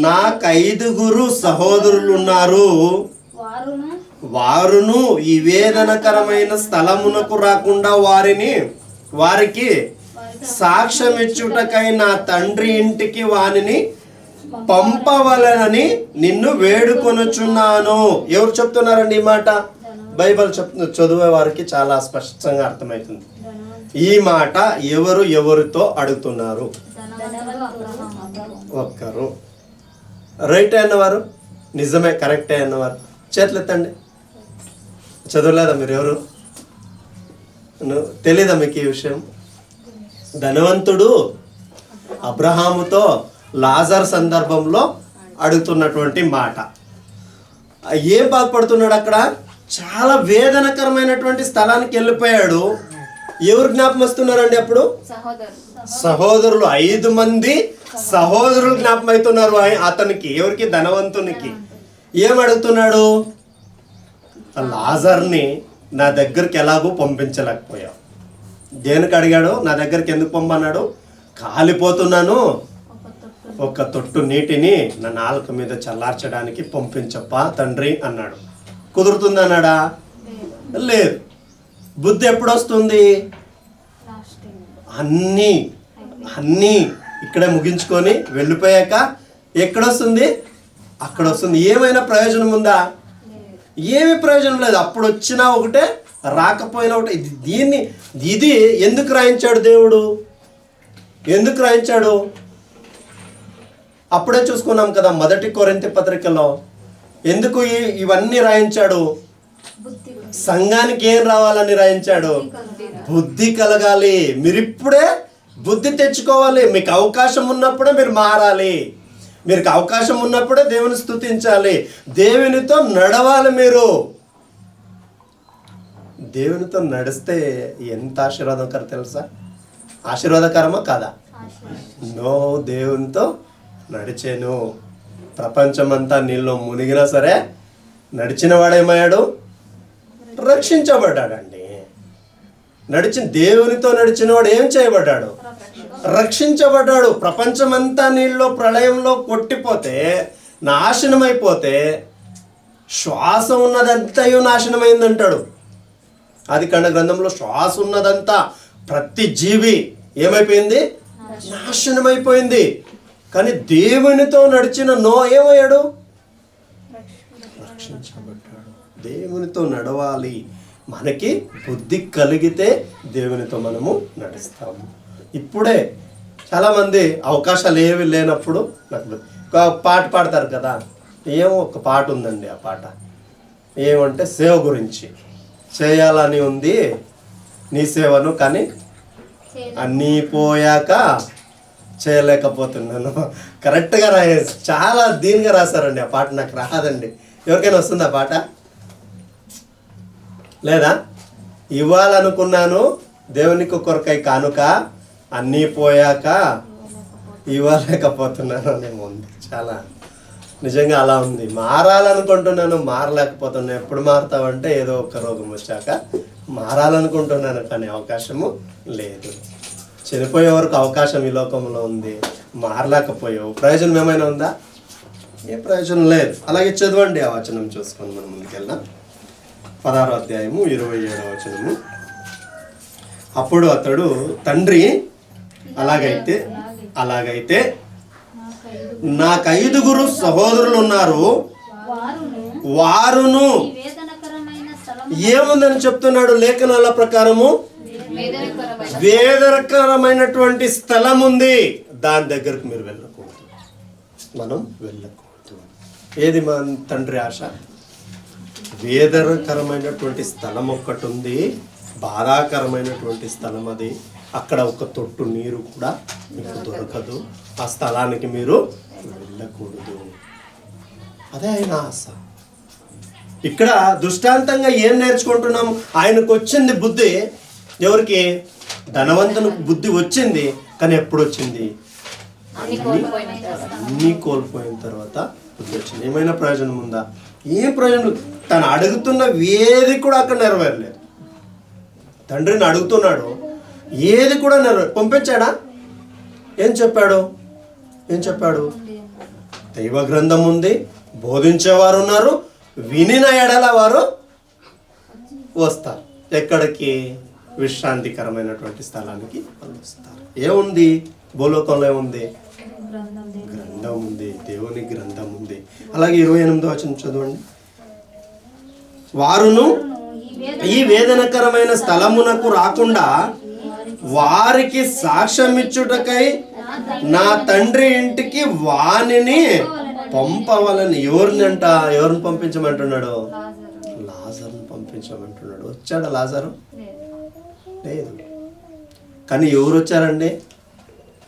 Speaker 5: నాకు 5 సహోదరులు ఉన్నారు, వారును ఈ వేదనకరమైన స్థలమునకు రాకుండా వారికి సాక్ష్యం ఇచ్చుటకై నా తండ్రి ఇంటికి వానిని పంపవలనని నిన్ను వేడుకొనుచున్నాను. ఎవరు చెప్తున్నారండి ఈ మాట? బైబిల్ చదివే వారికి చాలా స్పష్టంగా అర్థమవుతుంది. ఈ మాట ఎవరితో అడుగుతున్నారు? ఒక్కరు. రైట్ అన్నవారు, నిజమే, కరెక్టే అన్నవారు చేతులు ఎత్తండి. చదవలేదా మీరు? ఎవరు తెలీదా మీకు ఈ విషయం? ధనవంతుడు అబ్రహాముతో లాజర్ సందర్భంలో అడుగుతున్నటువంటి మాట. ఏం బాధపడుతున్నాడు అక్కడ? చాలా వేదనకరమైనటువంటి స్థలానికి వెళ్ళిపోయాడు. ఎవరు జ్ఞాపకం వస్తున్నారండి అప్పుడు? సహోదరులు. 5 మంది సహోదరులు జ్ఞాపకం అవుతున్నారు అతనికి. ఎవరికి? ధనవంతునికి. ఏం అడుగుతున్నాడు? లాజర్ని నా దగ్గరికి ఎలాగూ పంపించలేకపోయావు. దేనికి అడిగాడు? నా దగ్గరికి ఎందుకు పంపన్నాడు? కాలిపోతున్నాను, ఒక తొట్టు నీటిని నా నాలుక మీద చల్లార్చడానికి పంపించప్పా తండ్రి అన్నాడు. కుదురుతుందన్నాడా? లేదు. బుద్ధి ఎప్పుడు వస్తుంది? అన్నీ ఇక్కడే ముగించుకొని వెళ్ళిపోయాక ఎక్కడొస్తుంది? అక్కడ వస్తుంది. ఏమైనా ప్రయోజనం ఉందా? ఏమి ప్రయోజనం లేదు. అప్పుడు వచ్చినా ఒకటే, రాకపోయినా ఒకటే. ఇది ఎందుకు రాయించాడు దేవుడు? ఎందుకు రాయించాడు? అప్పుడే చూసుకున్నాం కదా 1 కొరింథీ పత్రికలో. ఎందుకు ఇవన్నీ రాయించాడు? సంఘానికి ఏం రావాలని రాయించాడు? బుద్ధి కలగాలి. మీరిప్పుడే బుద్ధి తెచ్చుకోవాలి. మీకు అవకాశం ఉన్నప్పుడే మీరు మారాలి. మీకు అవకాశం ఉన్నప్పుడే దేవుని స్తుతించాలి. దేవునితో నడవాలి. మీరు దేవునితో నడిస్తే ఎంత ఆశీర్వాదకరం తెలుసా? ఆశీర్వాదకరమా కాదా? నో, దేవునితో నడిచాను. ప్రపంచమంతా నీళ్ళు మునిగినా సరే నడిచిన వాడేమయ్యాడు? రక్షించబడ్డాడండి. దేవునితో నడిచిన వాడు ఏం చేయబడ్డాడు? రక్షించబడ్డాడు. ప్రపంచమంతా నీళ్ళలో ప్రళయంలో కొట్టిపోతే, నాశనం అయిపోతే, శ్వాస ఉన్నదంతయు నాశనమైందంటాడు ఆదికాండ గ్రంథంలో. శ్వాస ఉన్నదంతా, ప్రతి జీవి ఏమైపోయింది? నాశనమైపోయింది. కానీ దేవునితో నడిచిన ఏమయ్యాడు? రక్షించబడ్డాడు. దేవునితో నడవాలి. మనకి బుద్ధి కలిగితే దేవునితో మనము నడుస్తాము. ఇప్పుడే చాలామంది అవకాశాలు ఏవి లేనప్పుడు ఒక పాట పాడతారు కదా. ఒక పాట ఉందండి. ఆ పాట ఏమంటే సేవ గురించి. చేయాలని ఉంది నీ సేవను, కానీ అన్నీ పోయాక చేయలేకపోతున్నాను. కరెక్ట్గా చాలా దీనిగా రాశారండి ఆ పాట. నాకు రాదండి. ఎవరికైనా వస్తుంది ఆ పాట? లేదా? ఇవ్వాలనుకున్నాను దేవునికి కొరకై కానుక, అన్నీ పోయాక ఇవ్వలేకపోతున్నాను అనేమో ఉంది. చాలా నిజంగా అలా ఉంది. మారాలనుకుంటున్నాను, మారలేకపోతున్నాను. ఎప్పుడు మారుతావంటే ఏదో ఒక రోగం వచ్చాక మారాలనుకుంటున్నాను, కానీ అవకాశము లేదు. చనిపోయే వరకు అవకాశం ఈ లోకంలో ఉంది. మారలేకపోయావు. ప్రయోజనం ఏమైనా ఉందా? ఏ ప్రయోజనం లేదు. అలాగే చదవండి ఆ వచనం చూసుకొని మనం ముందుకెళ్దాం. 16వ అధ్యాయము 27వ వచనము. అప్పుడు అతడు తండ్రి, అలాగైతే నాకు 5 సహోదరులు ఉన్నారు, వారును ఏముందని చెప్తున్నాడు లేఖనాల ప్రకారము? వేదనకరమైనటువంటి స్థలం ఉంది. దాని దగ్గరకు మీరు వెళ్ళకూడదు, మనం వెళ్ళకూడదు. ఏది మన తండ్రి ఆశ? వేదనకరమైనటువంటి స్థలం ఒక్కటి ఉంది, బాధాకరమైనటువంటి స్థలం అది. అక్కడ ఒక తొట్టు నీరు కూడా మీకు దొరకదు. ఆ స్థలానికి మీరు వెళ్ళకూడదు. అదే ఆయన ఆశ. ఇక్కడ దృష్టాంతంగా ఏం నేర్చుకుంటున్నాం? ఆయనకు వచ్చింది బుద్ధి. ఎవరికి? ధనవంతునికి బుద్ధి వచ్చింది. కానీ ఎప్పుడు వచ్చింది? అన్నీ కోల్పోయిన తర్వాత బుద్ధి వచ్చింది. ఏమైనా ప్రయోజనం ఉందా? ఏం ప్రయోజనం? తను అడుగుతున్న ఏది కూడా అక్కడ నెరవేరలేదు. తండ్రిని అడుగుతున్నాడు, ఏది కూడా పంపించాడా? ఏం చెప్పాడు? దైవ గ్రంథం ఉంది, బోధించేవారు ఉన్నారు, వినిన ఎడల వారు వస్తారు. ఎక్కడికి? విశ్రాంతికరమైనటువంటి స్థలానికి వాళ్ళు వస్తారు. ఏముంది భూలోకంలో? ఏముంది? గ్రంథం ఉంది, దేవుని గ్రంథం ఉంది. అలాగే 28వ వచనం చదవండి. వారును ఈ వేదనకరమైన స్థలమునకు రాకుండా వారికి సాక్ష్యమిచ్చుటకై నా తండ్రి ఇంటికి వానిని పంపవలని. ఎవరిని పంపించమంటున్నాడు? లాజరుని పంపించమంటున్నాడు. వచ్చాడా లాజరు? లేదు. కానీ ఎవరు వచ్చారండి?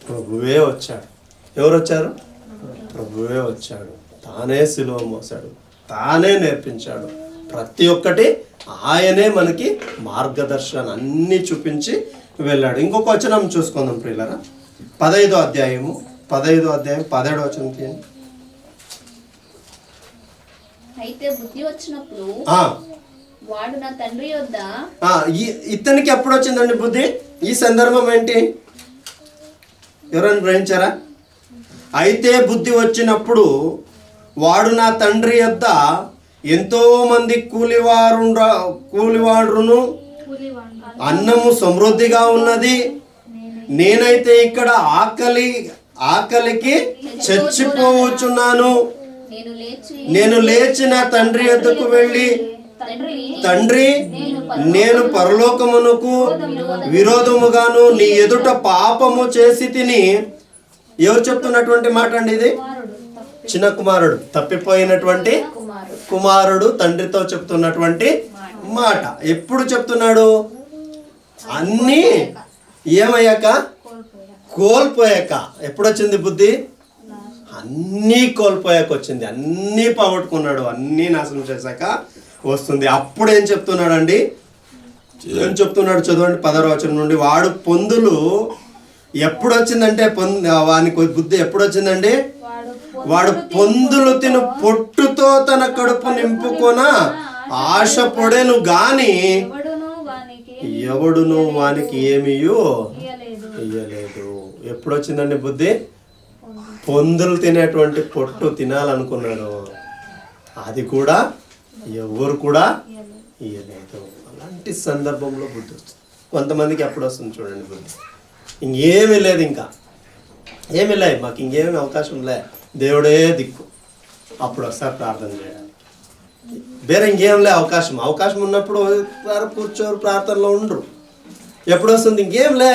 Speaker 5: ప్రభువే వచ్చాడు. ఎవరు వచ్చారు? ప్రభువే వచ్చాడు. తానే సిలువ మోసాడు, తానే నేర్పించాడు. ప్రతి ఒక్కటి ఆయనే మనకి మార్గదర్శనం అన్నీ చూపించి వెళ్ళాడు. ఇంకొక వచనం చూసుకుందాం ప్రియులారా. 15వ అధ్యాయం 17వ వచనం తీయండి.
Speaker 6: అయితే బుద్ధి వచ్చినప్పుడు వాడు నా తండ్రి యొద్ద.
Speaker 5: ఇతనికి ఎప్పుడు వచ్చిందండి బుద్ధి? ఈ సందర్భం ఏంటి? ఎవరైనా గ్రహించారా? అయితే బుద్ధి వచ్చినప్పుడు వాడు నా తండ్రి యొద్ద ఎంతో మంది కూలివాడును అన్నము సమృద్ధిగా ఉన్నది, నేనైతే ఇక్కడ ఆకలికి చచ్చిపోవచ్చున్నాను. నేను లేచి నా తండ్రి యొద్దకు వెళ్ళి, తండ్రి, నేను పరలోకమునకు విరోధముగాను నీ ఎదుట పాపము చేసి తిని. ఎవరు చెప్తున్నటువంటి మాట అండి ఇది? చిన్న కుమారుడు, తప్పిపోయినటువంటి కుమారుడు తండ్రితో చెప్తున్నటువంటి మాట. ఎప్పుడు చెప్తున్నాడు? అన్నీ ఏమయ్యాక? కోల్పోయాక. ఎప్పుడు వచ్చింది బుద్ధి? అన్నీ కోల్పోయాక వచ్చింది. అన్నీ పోగొట్టుకున్నాడు, అన్నీ నాశనం చేశాక వస్తుంది. అప్పుడు ఏం చెప్తున్నాడు? చదవండి 16వ వచనం నుండి. వాడు పొందులు ఎప్పుడు వచ్చిందంటే, వానికి బుద్ధి ఎప్పుడు వచ్చిందండి? వాడు పొందులు తిను పొట్టుతో తన కడుపు నింపుకొన ఆశ పొడెను గాని ఎవడును వానికి ఏమీ ఇయ్యలేదు. ఎప్పుడు వచ్చిందండి బుద్ధి? పొందులు తినేటువంటి పొట్టు తినాలనుకున్నాడు, అది కూడా ఎవరు కూడా ఇయ్యలేదు. అలాంటి సందర్భంలో బుద్ధి వస్తుంది. కొంతమందికి ఎప్పుడు వస్తుంది చూడండి బుద్ధి? ఇంకేమీ లేదు, ఇంకా ఏమీ లేదు, మాకు ఇంకేమీ అవకాశం లే, దేవుడే దిక్కు. అప్పుడు ఒకసారి ప్రార్థన చేయాలి. వేరే ఇంకేం లే అవకాశం ఉన్నప్పుడు కూర్చోరు, ప్రార్థనలో ఉండరు. ఎప్పుడు వస్తుంది? ఇంకేం లే,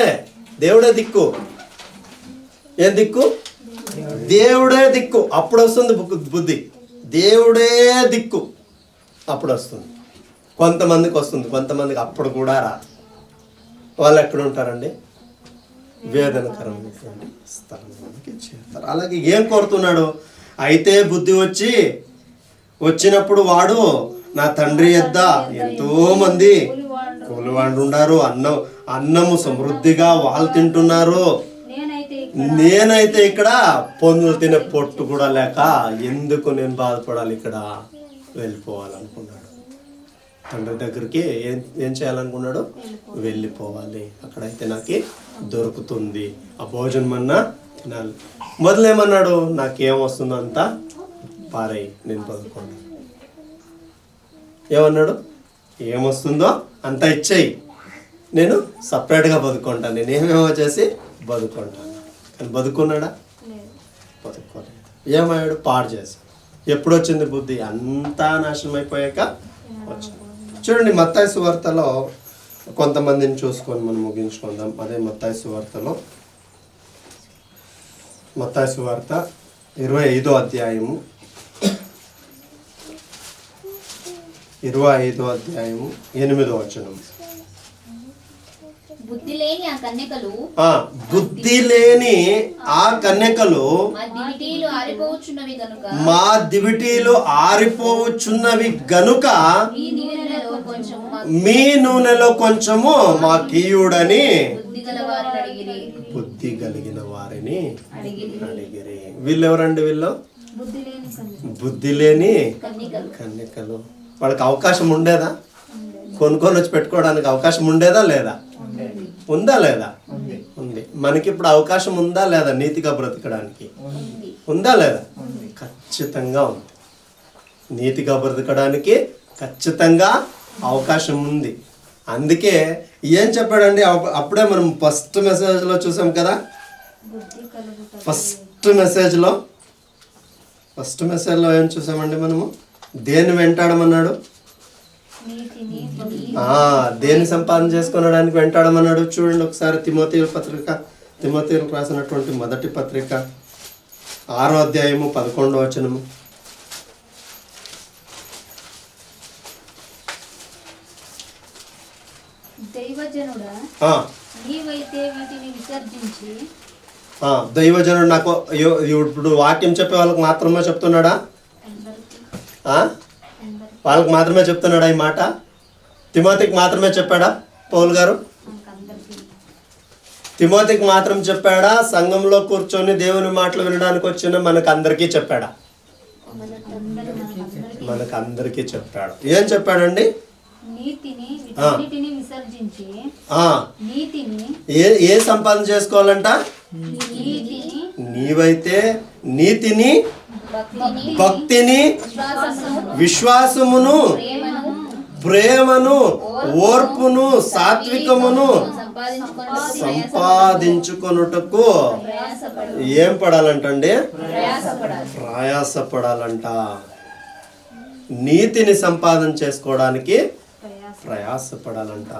Speaker 5: దేవుడే దిక్కు. ఏం దిక్కు? దేవుడే దిక్కు. అప్పుడు వస్తుంది బుద్ధి. దేవుడే దిక్కు అప్పుడు వస్తుంది. కొంతమందికి వస్తుంది, కొంతమందికి అప్పుడు కూడా రాదు. వాళ్ళు ఎక్కడ ఉంటారండి? వేదనకరమైనటువంటి స్థలంలోకి చేస్తారు. అలాగే ఏం కోరుతున్నాడు? అయితే బుద్ధి వచ్చినప్పుడు వాడు నా తండ్రి యొద్ద ఎంతో మంది కూలివాళ్ళు ఉన్నారు, అన్నము సమృద్ధిగా వాళ్ళు తింటున్నారు, నేనైతే ఇక్కడ పొందులు తినే పొట్టు కూడా లేక ఎందుకు నేను బాధపడాలి, ఇక్కడ వెళ్ళిపోవాలనుకున్నాడు. తండ్రి దగ్గరికి ఏం చేయాలనుకున్నాడు? వెళ్ళిపోవాలి, అక్కడైతే నాకు దొరుకుతుంది, ఆ భోజనం అన్నా తినాలి. మొదలేమన్నాడు? నాకేం వస్తుందో అంతా పారై, నేను బతుకుంటాను. ఏమన్నాడు? ఏమొస్తుందో అంతా ఇచ్చేయి, నేను సపరేట్గా బతుకుంటాను, నేను ఏమేమో చేసి బతుకుంటాను. కానీ బతుకున్నాడా? బతుకోలేదు. ఏమయ్యాడు? పాడు చేసి. ఎప్పుడు వచ్చింది బుద్ధి? అంతా నాశనం అయిపోయాక వచ్చింది. చూడండి, మత్తయి సువార్తలో కొంతమందిని చూసుకొని మనం ముగించుకుందాం. అదే మత్తయి సువార్తలో, మత్తయి సువార్త 25వ అధ్యాయము 8వ వచనం.
Speaker 6: బుద్ధి లేని ఆ కన్యకలు
Speaker 5: మా దివిటీలు ఆరిపోవచ్చున్నవి గనుక మీ నూనెలో కొంచెము మా కీయుడని బుద్ధి కలిగిన వారిని అడిగిరి. వీళ్ళెవరండి? వీళ్ళు బుద్ధి లేని కన్యకలు. వాళ్ళకి అవకాశం ఉండేదా? కొనుక్కొని వచ్చి పెట్టుకోవడానికి అవకాశం ఉండేదా లేదా? ఉందా లేదా? ఉంది. మనకి ఇప్పుడు అవకాశం ఉందా లేదా నీతిగా బ్రతకడానికి? ఉందా లేదా? ఖచ్చితంగా ఉంది. నీతిగా బ్రతకడానికి ఖచ్చితంగా అవకాశం ఉంది. అందుకే ఏం చెప్పాడండి? అప్పుడే మనం ఫస్ట్ మెసేజ్లో చూసాం కదా. ఫస్ట్ మెసేజ్లో ఏం చూసామండి మనము? దేన్ని వెంటాడమన్నాడు? దేన్ని సంపాదన చేసుకోవడానికి వెంటాడమన్నాడు? చూడండి ఒకసారి తిమోతీయులకు రాసినటువంటి మొదటి పత్రిక 6వ అధ్యాయము 11వ వచనము.
Speaker 6: దైవజనుడా, నీవైతే వీటిని విసర్జించి.
Speaker 5: దైవజనుడు నాకు ఇప్పుడు వాక్యం చెప్పే వాళ్ళకి మాత్రమే చెప్తున్నాడా? వాళ్ళకి మాత్రమే చెప్తున్నాడా ఈ మాట? తిమోతికి మాత్రమే చెప్పాడా పౌలు గారు? తిమోతికి మాత్రం చెప్పాడా? సంఘంలో కూర్చొని దేవుని మాటలు వినడానికి వచ్చిన మనకు అందరికీ చెప్పాడా? మనకు అందరికీ చెప్పాడు. ఏం చెప్పాడండి? ఏ సంపాదన చేసుకోవాలంట? నీవైతే నీతిని, భక్తిని, విశ్వాసమును, ప్రేమను, ఓర్పును, సాత్వికమును సంపాదించుకొనుటకు ఏం పడాలంటండి? ప్రయాసపడాలంట. నీతిని సంపాదన చేసుకోవడానికి ప్రయాసపడాలంట.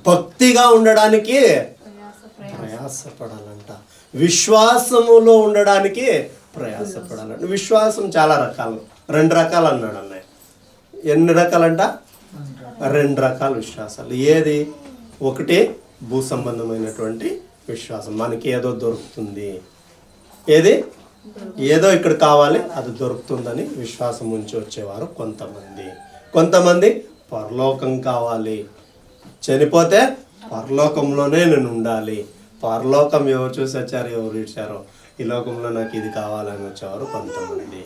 Speaker 5: భక్తిగా ఉండడానికి ప్రయాసపడాలంట. విశ్వాసములో ఉండడానికి ప్రయాసపడాలంట. విశ్వాసం చాలా రకాలు, 2 రకాలు అన్నాడు అన్నయ్య. ఎన్ని రకాలంట? 2 రకాల విశ్వాసాలు. ఏది? ఒకటి భూ సంబంధమైనటువంటి విశ్వాసం, మనకి ఏదో దొరుకుతుంది, ఏదో ఇక్కడ కావాలి అది దొరుకుతుందని విశ్వాసం ఉంచి వచ్చేవారు కొంతమంది పరలోకం కావాలి, చనిపోతే పరలోకంలోనే నేను ఉండాలి, పరలోకం ఎవరు చూసి వచ్చారు, ఎవరు ఇచ్చారో, ఈ లోకంలో నాకు ఇది కావాలని వచ్చేవారు కొంతమంది.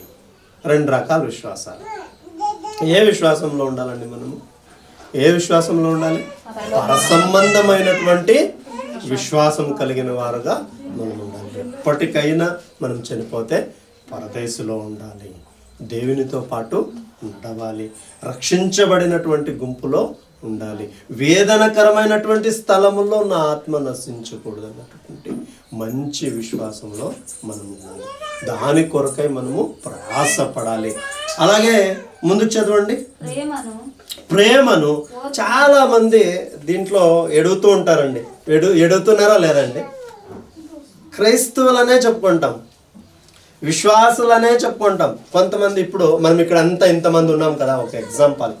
Speaker 5: 2 రకాల విశ్వాసాలు. ఏ విశ్వాసంలో ఉండాలండి మనము? ఏ విశ్వాసంలో ఉండాలి? పరసంబంధమైనటువంటి విశ్వాసం కలిగిన వారుగా మనం ఉండాలి. ఎప్పటికైనా మనం చనిపోతే పరదేశంలో ఉండాలి, దేవునితో పాటు ఉండవాలి, రక్షించబడినటువంటి గుంపులో ఉండాలి, వేదనకరమైనటువంటి స్థలములో నా ఆత్మ నశించకూడదు అన్నటువంటి మంచి విశ్వాసంలో మనం ఉండాలి. దాని కొరకై మనము ప్రయాసపడాలి. అలాగే ముందు చదవండి. ప్రేమను చాలా మంది దీంట్లో ఎడుగుతూ ఉంటారండి. ఎడుగుతున్నారా లేదండి? క్రైస్తవులనే చెప్పుకుంటాం, విశ్వాసులనే చెప్పుకుంటాం. కొంతమంది ఇప్పుడు మనం ఇక్కడ అంతా ఇంతమంది ఉన్నాం కదా, ఒక ఎగ్జాంపుల్,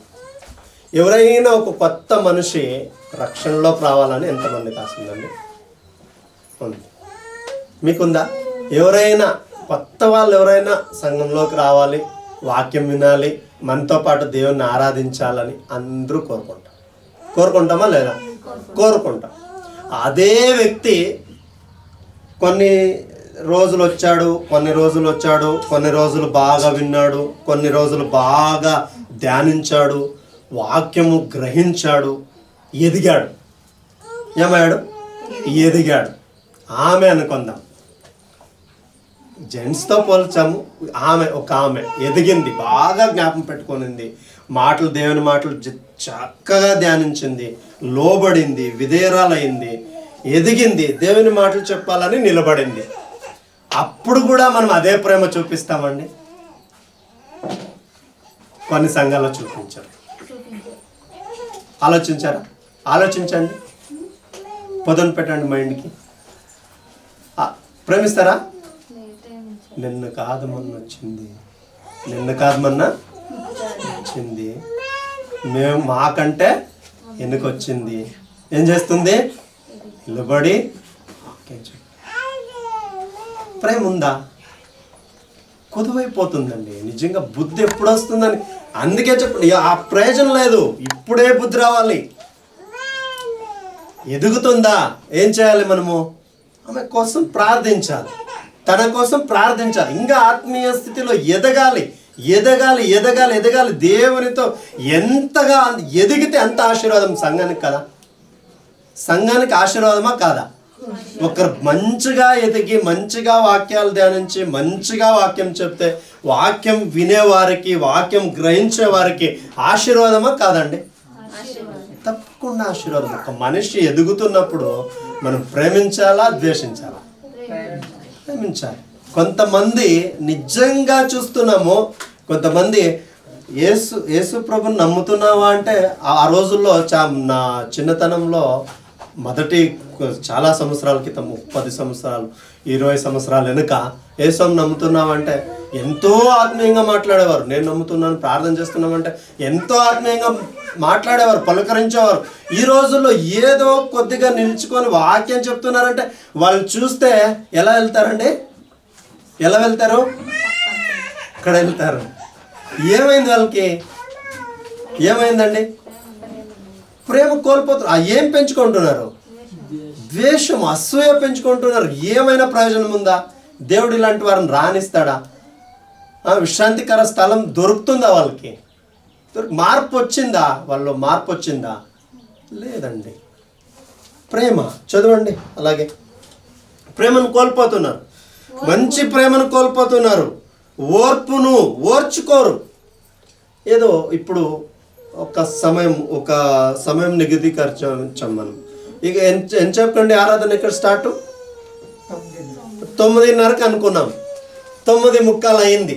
Speaker 5: ఎవరైనా ఒక కొత్త మనిషి రక్షణలోకి రావాలని ఎంతమందికి కాస్తుందండి? మీకుందా? ఎవరైనా కొత్త వాళ్ళు ఎవరైనా సంఘంలోకి రావాలి, వాక్యం వినాలి, మనతో పాటు దేవుణ్ణి ఆరాధించాలని అందరూ కోరుకుంటామా లేదా? కోరుకుంటాం. అదే వ్యక్తి కొన్ని రోజులు వచ్చాడు, కొన్ని రోజులు బాగా విన్నాడు, కొన్ని రోజులు బాగా ధ్యానించాడు, వాక్యము గ్రహించాడు, ఎదిగాడు. ఏమయ్యాడు? ఎదిగాడు. ఆమె అనుకుందాం, జెంట్స్తో పోల్చాము. ఒక ఆమె ఎదిగింది, బాగా జ్ఞాపకం పెట్టుకునింది, దేవుని మాటలు చక్కగా ధ్యానించింది, లోబడింది, విధేయురాలైంది, ఎదిగింది, దేవుని మాటలు చెప్పాలని నిలబడింది. అప్పుడు కూడా మనం అదే ప్రేమ చూపిస్తామండి? కొన్ని సంఘాల్లో చూపించారు. ఆలోచించండి, పొదను పెట్టండి మైండ్కి. ప్రేమిస్తారా? నిన్న కాదు మొన్న వచ్చింది, మేము మాకంటే ఎన్నికొచ్చింది. ఏం చేస్తుంది? నిలబడి ప్రేమ ఉందా? కొదువైపోతుందండి నిజంగా. బుద్ధి ఎప్పుడు వస్తుందని అందుకే చెప్పండి, ఆ ప్రయోజనం లేదు, ఇప్పుడే బుద్ధి రావాలి. ఎదుగుతుందా? ఏం చేయాలి మనము? ఆమె కోసం ప్రార్థించాలి, తన కోసం ప్రార్థించాలి, ఇంకా ఆత్మీయ స్థితిలో ఎదగాలి. ఎదగాలి ఎదగాలి ఎదగాలి. దేవునితో ఎంతగా ఎదిగితే అంత ఆశీర్వాదం సంఘానికి కదా. సంఘానికి ఆశీర్వాదమా కాదా? ఒకరు మంచిగా ఎదిగి మంచిగా వాక్యాలు ధ్యానించి మంచిగా వాక్యం చెప్తే వాక్యం వినేవారికి వాక్యం గ్రహించే వారికి ఆశీర్వాదమా కాదండి? తప్పకుండా ఆశీర్వాదం. ఒక మనిషి ఎదుగుతున్నప్పుడు మనం ప్రేమించాలా ద్వేషించాలా? ప్రేమించాలి. కొంతమంది నిజంగా చూస్తున్నాము, కొంతమంది యేసు ప్రభుని నమ్ముతున్నావా అంటే ఆ రోజుల్లో నా చిన్నతనంలో మొదటి చాలా సంవత్సరాల క్రితం 30 సంవత్సరాలు 20 సంవత్సరాల వెనుక యేసుని నమ్ముతున్నామంటే ఎంతో ఆత్మీయంగా మాట్లాడేవారు. నేను నమ్ముతున్నాను ప్రార్థన చేస్తున్నామంటే ఎంతో ఆత్మీయంగా మాట్లాడేవారు, పలకరించేవారు. ఈ రోజుల్లో ఏదో కొద్దిగా నిల్చుకొని వాక్యం చెప్తున్నారంటే వాళ్ళు చూస్తే ఎలా వెళ్తారండి? ఎలా వెళ్తారు? ఇక్కడ వెళ్తారు. ఏమైంది వాళ్ళకి? ఏమైందండి? ప్రేమ కోల్పోతున్నారు. ఏం పెంచుకుంటున్నారు? ద్వేషం, అసూయ పెంచుకుంటున్నారు. ఏమైనా ప్రయోజనం ఉందా? దేవుడు ఇలాంటి వారిని రాణిస్తాడా? విశ్రాంతికర స్థలం దొరుకుతుందా వాళ్ళకి? మార్పు వచ్చిందా? వాళ్ళు మార్పు వచ్చిందా? లేదండి. ప్రేమ చదవండి. అలాగే ప్రేమను కోల్పోతున్నారు, మంచి ప్రేమను కోల్పోతున్నారు, ఓర్పును ఓర్చుకోరు. ఏదో ఇప్పుడు ఒక సమయం నిగదీకరించాం మనం. ఇక ఎంత చెప్పండి ఆరాధన ఇక్కడ స్టార్ట్ 9:30కి అనుకున్నాం. 9:45 అయింది.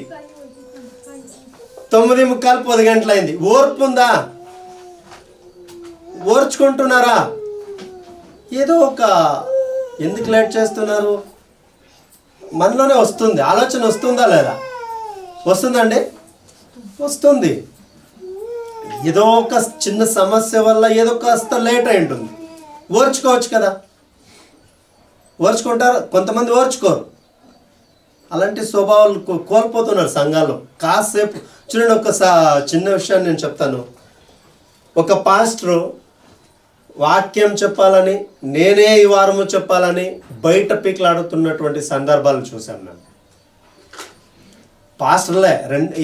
Speaker 5: 9:45 10 గంటలు అయింది. ఓర్పు ఉందా? ఓర్చుకుంటున్నారా? ఏదో ఎందుకు లేట్ చేస్తున్నారు? మనలోనే వస్తుంది ఆలోచన. వస్తుందా లేదా? వస్తుందండి, వస్తుంది. ఏదో ఒక చిన్న సమస్య వల్ల ఏదో కాస్త లేట్ అయి ఉంటుంది. ఓర్చుకోవచ్చు కదా. ఓర్చుకుంటారు, కొంతమంది ఓర్చుకోరు. అలాంటి స్వభావాలు కోల్పోతున్నారు సంఘాల్లో. కాసేపు చూడండి, ఒక చిన్న విషయాన్ని నేను చెప్తాను. ఒక పాస్టరు వాక్యం చెప్పాలని, నేనే ఈ వారము చెప్పాలని బయట పీకలాడుతున్నటువంటి సందర్భాలు చూశాను నేను. పాస్టర్లే,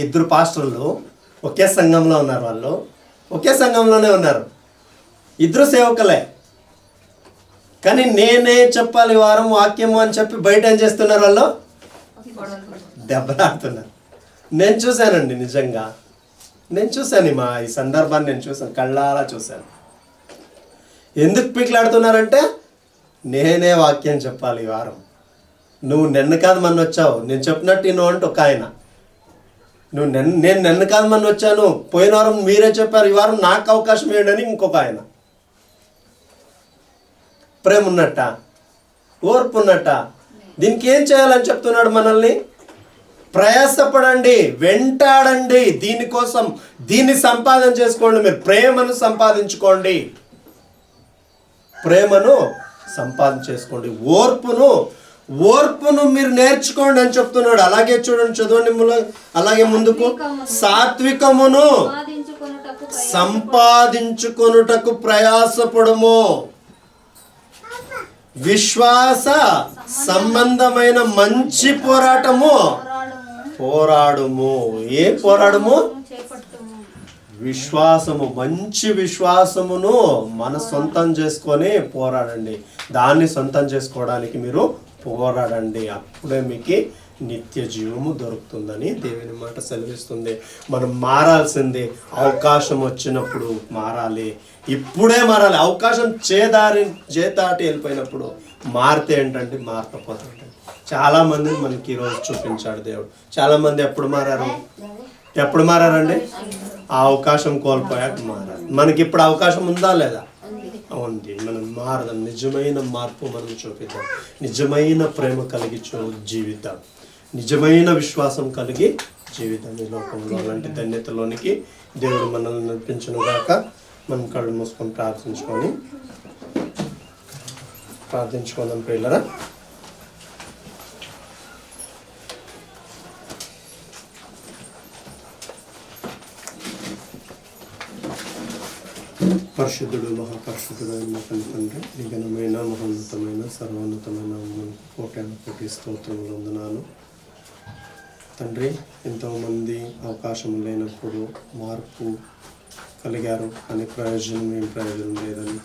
Speaker 5: 2 పాస్టర్లు ఒకే సంఘంలో ఉన్నారు. వాళ్ళు ఒకే సంఘంలోనే ఉన్నారు, 2 సేవకులే. కానీ నేనే చెప్పాలి వారం వాక్యము అని చెప్పి బయట ఏం చేస్తున్నారు? వాళ్ళు దెబ్బలాడుతున్నారు. నేను చూశానండి, నిజంగా నేను చూశాను. ఈ సందర్భాన్ని నేను చూశాను, కళ్ళారా చూశాను. ఎందుకు పీకలాడుతున్నారంటే నేనే వాక్యం చెప్పాలి ఈ వారం. నువ్వు నిన్న కాదు మొన్న వచ్చావు, నేను చెప్పినట్టు నువ్వు అంటే ఒక ఆయన. నేను నిన్న కాదు మొన్న వచ్చాను, పోయిన వారం మీరే చెప్పారు, ఈ వారం నాకు అవకాశం ఏంటని ఇంకొక ఆయన. ప్రేమ ఉన్నట్ట? ఓర్పు ఉన్నట్ట? దీనికి ఏం చేయాలని చెప్తున్నాడు మనల్ని? ప్రయాసపడండి, వెంటాడండి, దీనికోసం దీన్ని సంపాదన చేసుకోండి. మీరు ప్రేమను సంపాదించుకోండి, ప్రేమను సంపాదన చేసుకోండి. ఓర్పును మీరు నేర్చుకోండి అని చెప్తున్నాడు. అలాగే చూడండి, చదవండి. అలాగే ముందుకు, సాత్వికమును సంపాదించుకొనుటకు ప్రయాసపడుము, విశ్వాస సంబంధమైన మంచి పోరాడుము. ఏ పోరాడము? విశ్వాసము, మంచి విశ్వాసమును మన సొంతం చేసుకొని పోరాడండి. దాన్ని సొంతం చేసుకోవడానికి మీరు పోరాడండి. అప్పుడే మీకు నిత్య జీవము దొరుకుతుందని దేవుని మాట సెలవిస్తుంది. మనం మారాల్సిందే. అవకాశం వచ్చినప్పుడు మారాలి, ఇప్పుడే మారాలి. అవకాశం చేదాటి వెళ్ళిపోయినప్పుడు మారితే ఏంటంటే మారకపోతుంటే. చాలామందిని మనకి ఈరోజు చూపించాడు దేవుడు. చాలామంది ఎప్పుడు మారారండి? ఆ అవకాశం కోల్పోయాక మారాలి. మనకి ఇప్పుడు అవకాశం ఉందా లేదా? ఉంది. మనం మారదాం, నిజమైన మార్పు మనం చూపిద్దాం, నిజమైన ప్రేమ కలిగి జీవిద్దాం, నిజమైన విశ్వాసం కలిగి జీవితం. ఈ లోకంలో అలాంటి ధన్యతలోనికి దేవుడు మనల్ని నడిపించును గాక. మనం కళ్ళు మూసుకొని ప్రార్థించుకుందాం ప్రియులారా. పరిశుద్ధుడు, మహాపరిశుద్ధుడు అయిన తండ్రి, నీ ఘనమైన మహోన్నతమైన సర్వోన్నతమైన కోటాను కోటి స్తోత్రములు వందనాలు. తండ్రి, ఎంతోమంది అవకాశం లేనప్పుడు మార్పు కలిగారు, కానీ ఏం ప్రయోజనం లేదని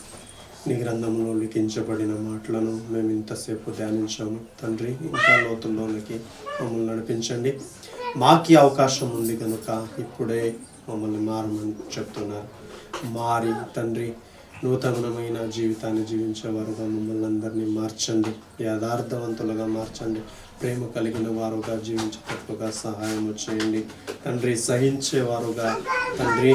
Speaker 5: నీ గ్రంథంలో లిఖించబడిన మాటలను మేము ఇంతసేపు ధ్యానించాము. తండ్రి, ఇంకా లోతుల్లోనికి మమ్మల్ని నడిపించండి. మాకి అవకాశం ఉంది కనుక ఇప్పుడే మమ్మల్ని మారమని చెప్తున్నారు. మారి తండ్రి నూతనమైన జీవితాన్ని జీవించేవారుగా మమ్మల్ని అందరినీ మార్చండి, యథార్థవంతులుగా మార్చండి, ప్రేమ కలిగిన వారుగా జీవించేటట్టుగా సహాయం చేయండి తండ్రి. సహించేవారుగా తండ్రి,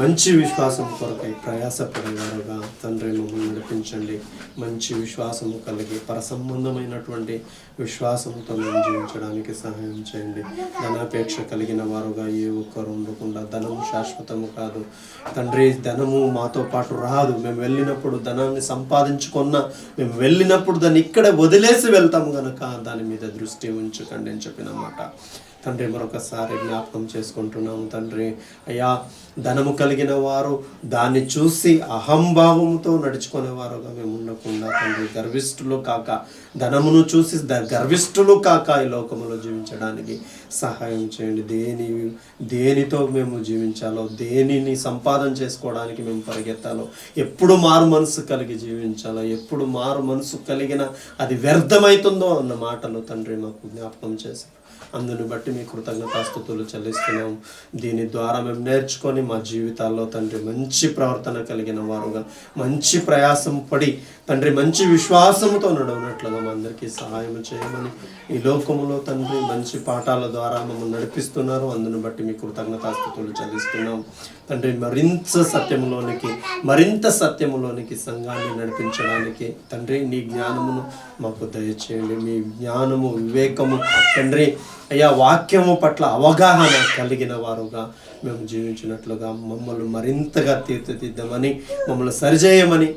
Speaker 5: మంచి విశ్వాసం కొరకై ప్రయాసపడేవారుగా తండ్రి మమ్మల్ని నడిపించండి. మంచి విశ్వాసము కలిగి పరసంబంధమైనటువంటి విశ్వాసంతో మేము జీవించడానికి సహాయం చేయండి. ధనాపేక్ష కలిగిన వారుగా ఏ ఒక్కరు ఉండకుండా, ధనము శాశ్వతము కాదు తండ్రి, ధనము మాతో పాటు రాదు. మేము వెళ్ళినప్పుడు ధనాన్ని సంపాదించుకున్నా, మేము వెళ్ళినప్పుడు దాన్ని ఇక్కడే వదిలేసి వెళ్తాము కనుక దాని మీద దృష్టి ఉంచకండి అని చెప్పిన మాట తండ్రి మరొకసారి జ్ఞాపకం చేసుకుంటున్నాము. తండ్రి అయ్యా, ధనము కలిగిన వారు దాన్ని చూసి అహంభావముతో నడుచుకునేవారుగా మేము ఉండకుండా తండ్రి, గర్విష్ఠులు కాక, ధనమును చూసి గర్విష్ఠులు కాక ఈ లోకములో జీవించడానికి సహాయం చేయండి. దేనితో మేము జీవించాలో, దేనిని సంపాదన చేసుకోవడానికి మేము పరిగెత్తాలో, ఎప్పుడు మారు మనసు కలిగి జీవించాలో, ఎప్పుడు మారు మనసు కలిగిన అది వ్యర్థమవుతుందో అన్న మాటలు తండ్రి మాకు జ్ఞాపకం చేసి అందుని బట్టి మీ కృతజ్ఞతాస్తుతులు చెల్లిస్తున్నాము. దీని ద్వారా మేము నేర్చుకొని మా జీవితాల్లో తండ్రి మంచి ప్రవర్తన కలిగిన వారుగా, మంచి ప్రయాసం పడి తండ్రి మంచి విశ్వాసంతో నడవనట్లుగా మా అందరికీ సహాయం చేయమని ఈ లోకములో తండ్రి మంచి పాఠాల ద్వారా మమ్మల్ని నడిపిస్తున్నారు. అందుని బట్టి మీ కృతజ్ఞతాస్తుతులు చెల్లిస్తున్నాం తండ్రి. మరింత సత్యములోనికి సంఘాన్ని నడిపించడానికి తండ్రి నీ జ్ఞానమును మాకు దయచేయండి. మీ జ్ఞానము, వివేకము తండ్రి అయ్యా, వాక్యము పట్ల అవగాహన కలిగిన వారుగా మేము జీవించినట్లుగా మమ్మల్ని మరింతగా తీర్చిదిద్దమని, మమ్మల్ని సరిచేయమని,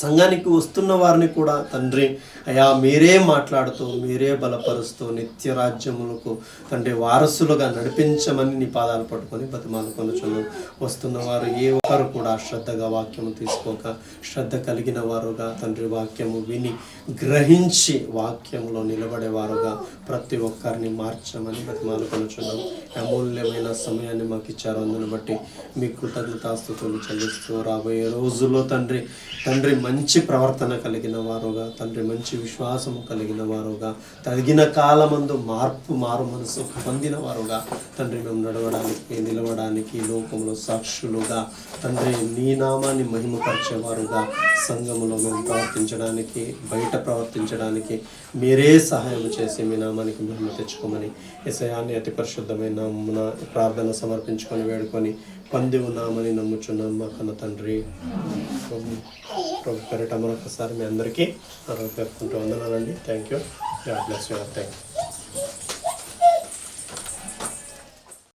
Speaker 5: సంఘానికి వస్తున్న వారిని కూడా తండ్రి అయ్యా మీరే మాట్లాడుతూ, మీరే బలపరుస్తూ నిత్య రాజ్యములకు తండ్రి వారసులుగా నడిపించమని నీ పాదాలు పట్టుకొని బతిమాలుకొనుచున్నాం. వస్తున్న వారు ఏ ఒక్కరు కూడా శ్రద్ధగా వాక్యము తీసుకోక, శ్రద్ధ కలిగిన వారుగా తండ్రి వాక్యము విని గ్రహించి వాక్యంలో నిలబడేవారుగా ప్రతి ఒక్కరిని మార్చమని బతిమాలుకొనుచున్నాం. అమూల్యమైన సమయాన్ని మాకు ఇచ్చారు. అందుని బట్టి మీ కృతజ్ఞతాస్తుతులు చెల్లిస్తూ రాబోయే రోజుల్లో తండ్రి మంచి ప్రవర్తన కలిగిన వారుగా తండ్రి, మంచి విశ్వాసము కలిగిన వారుగా, తగిన కాలమందు మారు మనసు పొందిన వారుగా తండ్రి మేము నడవడానికి, నిలవడానికి, లోకంలో సాక్షులుగా తండ్రి నీ నామాన్ని మహిమపరిచేవారుగా సంఘములో మేము ప్రవర్తించడానికి, బయట ప్రవర్తించడానికి మీరే సహాయం చేసి మీ నామానికి మహిమ తెచ్చుకోమని యేసయ్యాని అతి పరిశుద్ధమైన నామమున ప్రార్థన సమర్పించుకొని వేడుకొని పొంది ఉన్నామని నమ్ముచున్నాం మా కన్న తండ్రి. ప్రభు పేరిట మరొకసారి మీ అందరికీ ఆరోగ్యకుంటూ వందనాలండి. Thank you. God bless you. Thank you.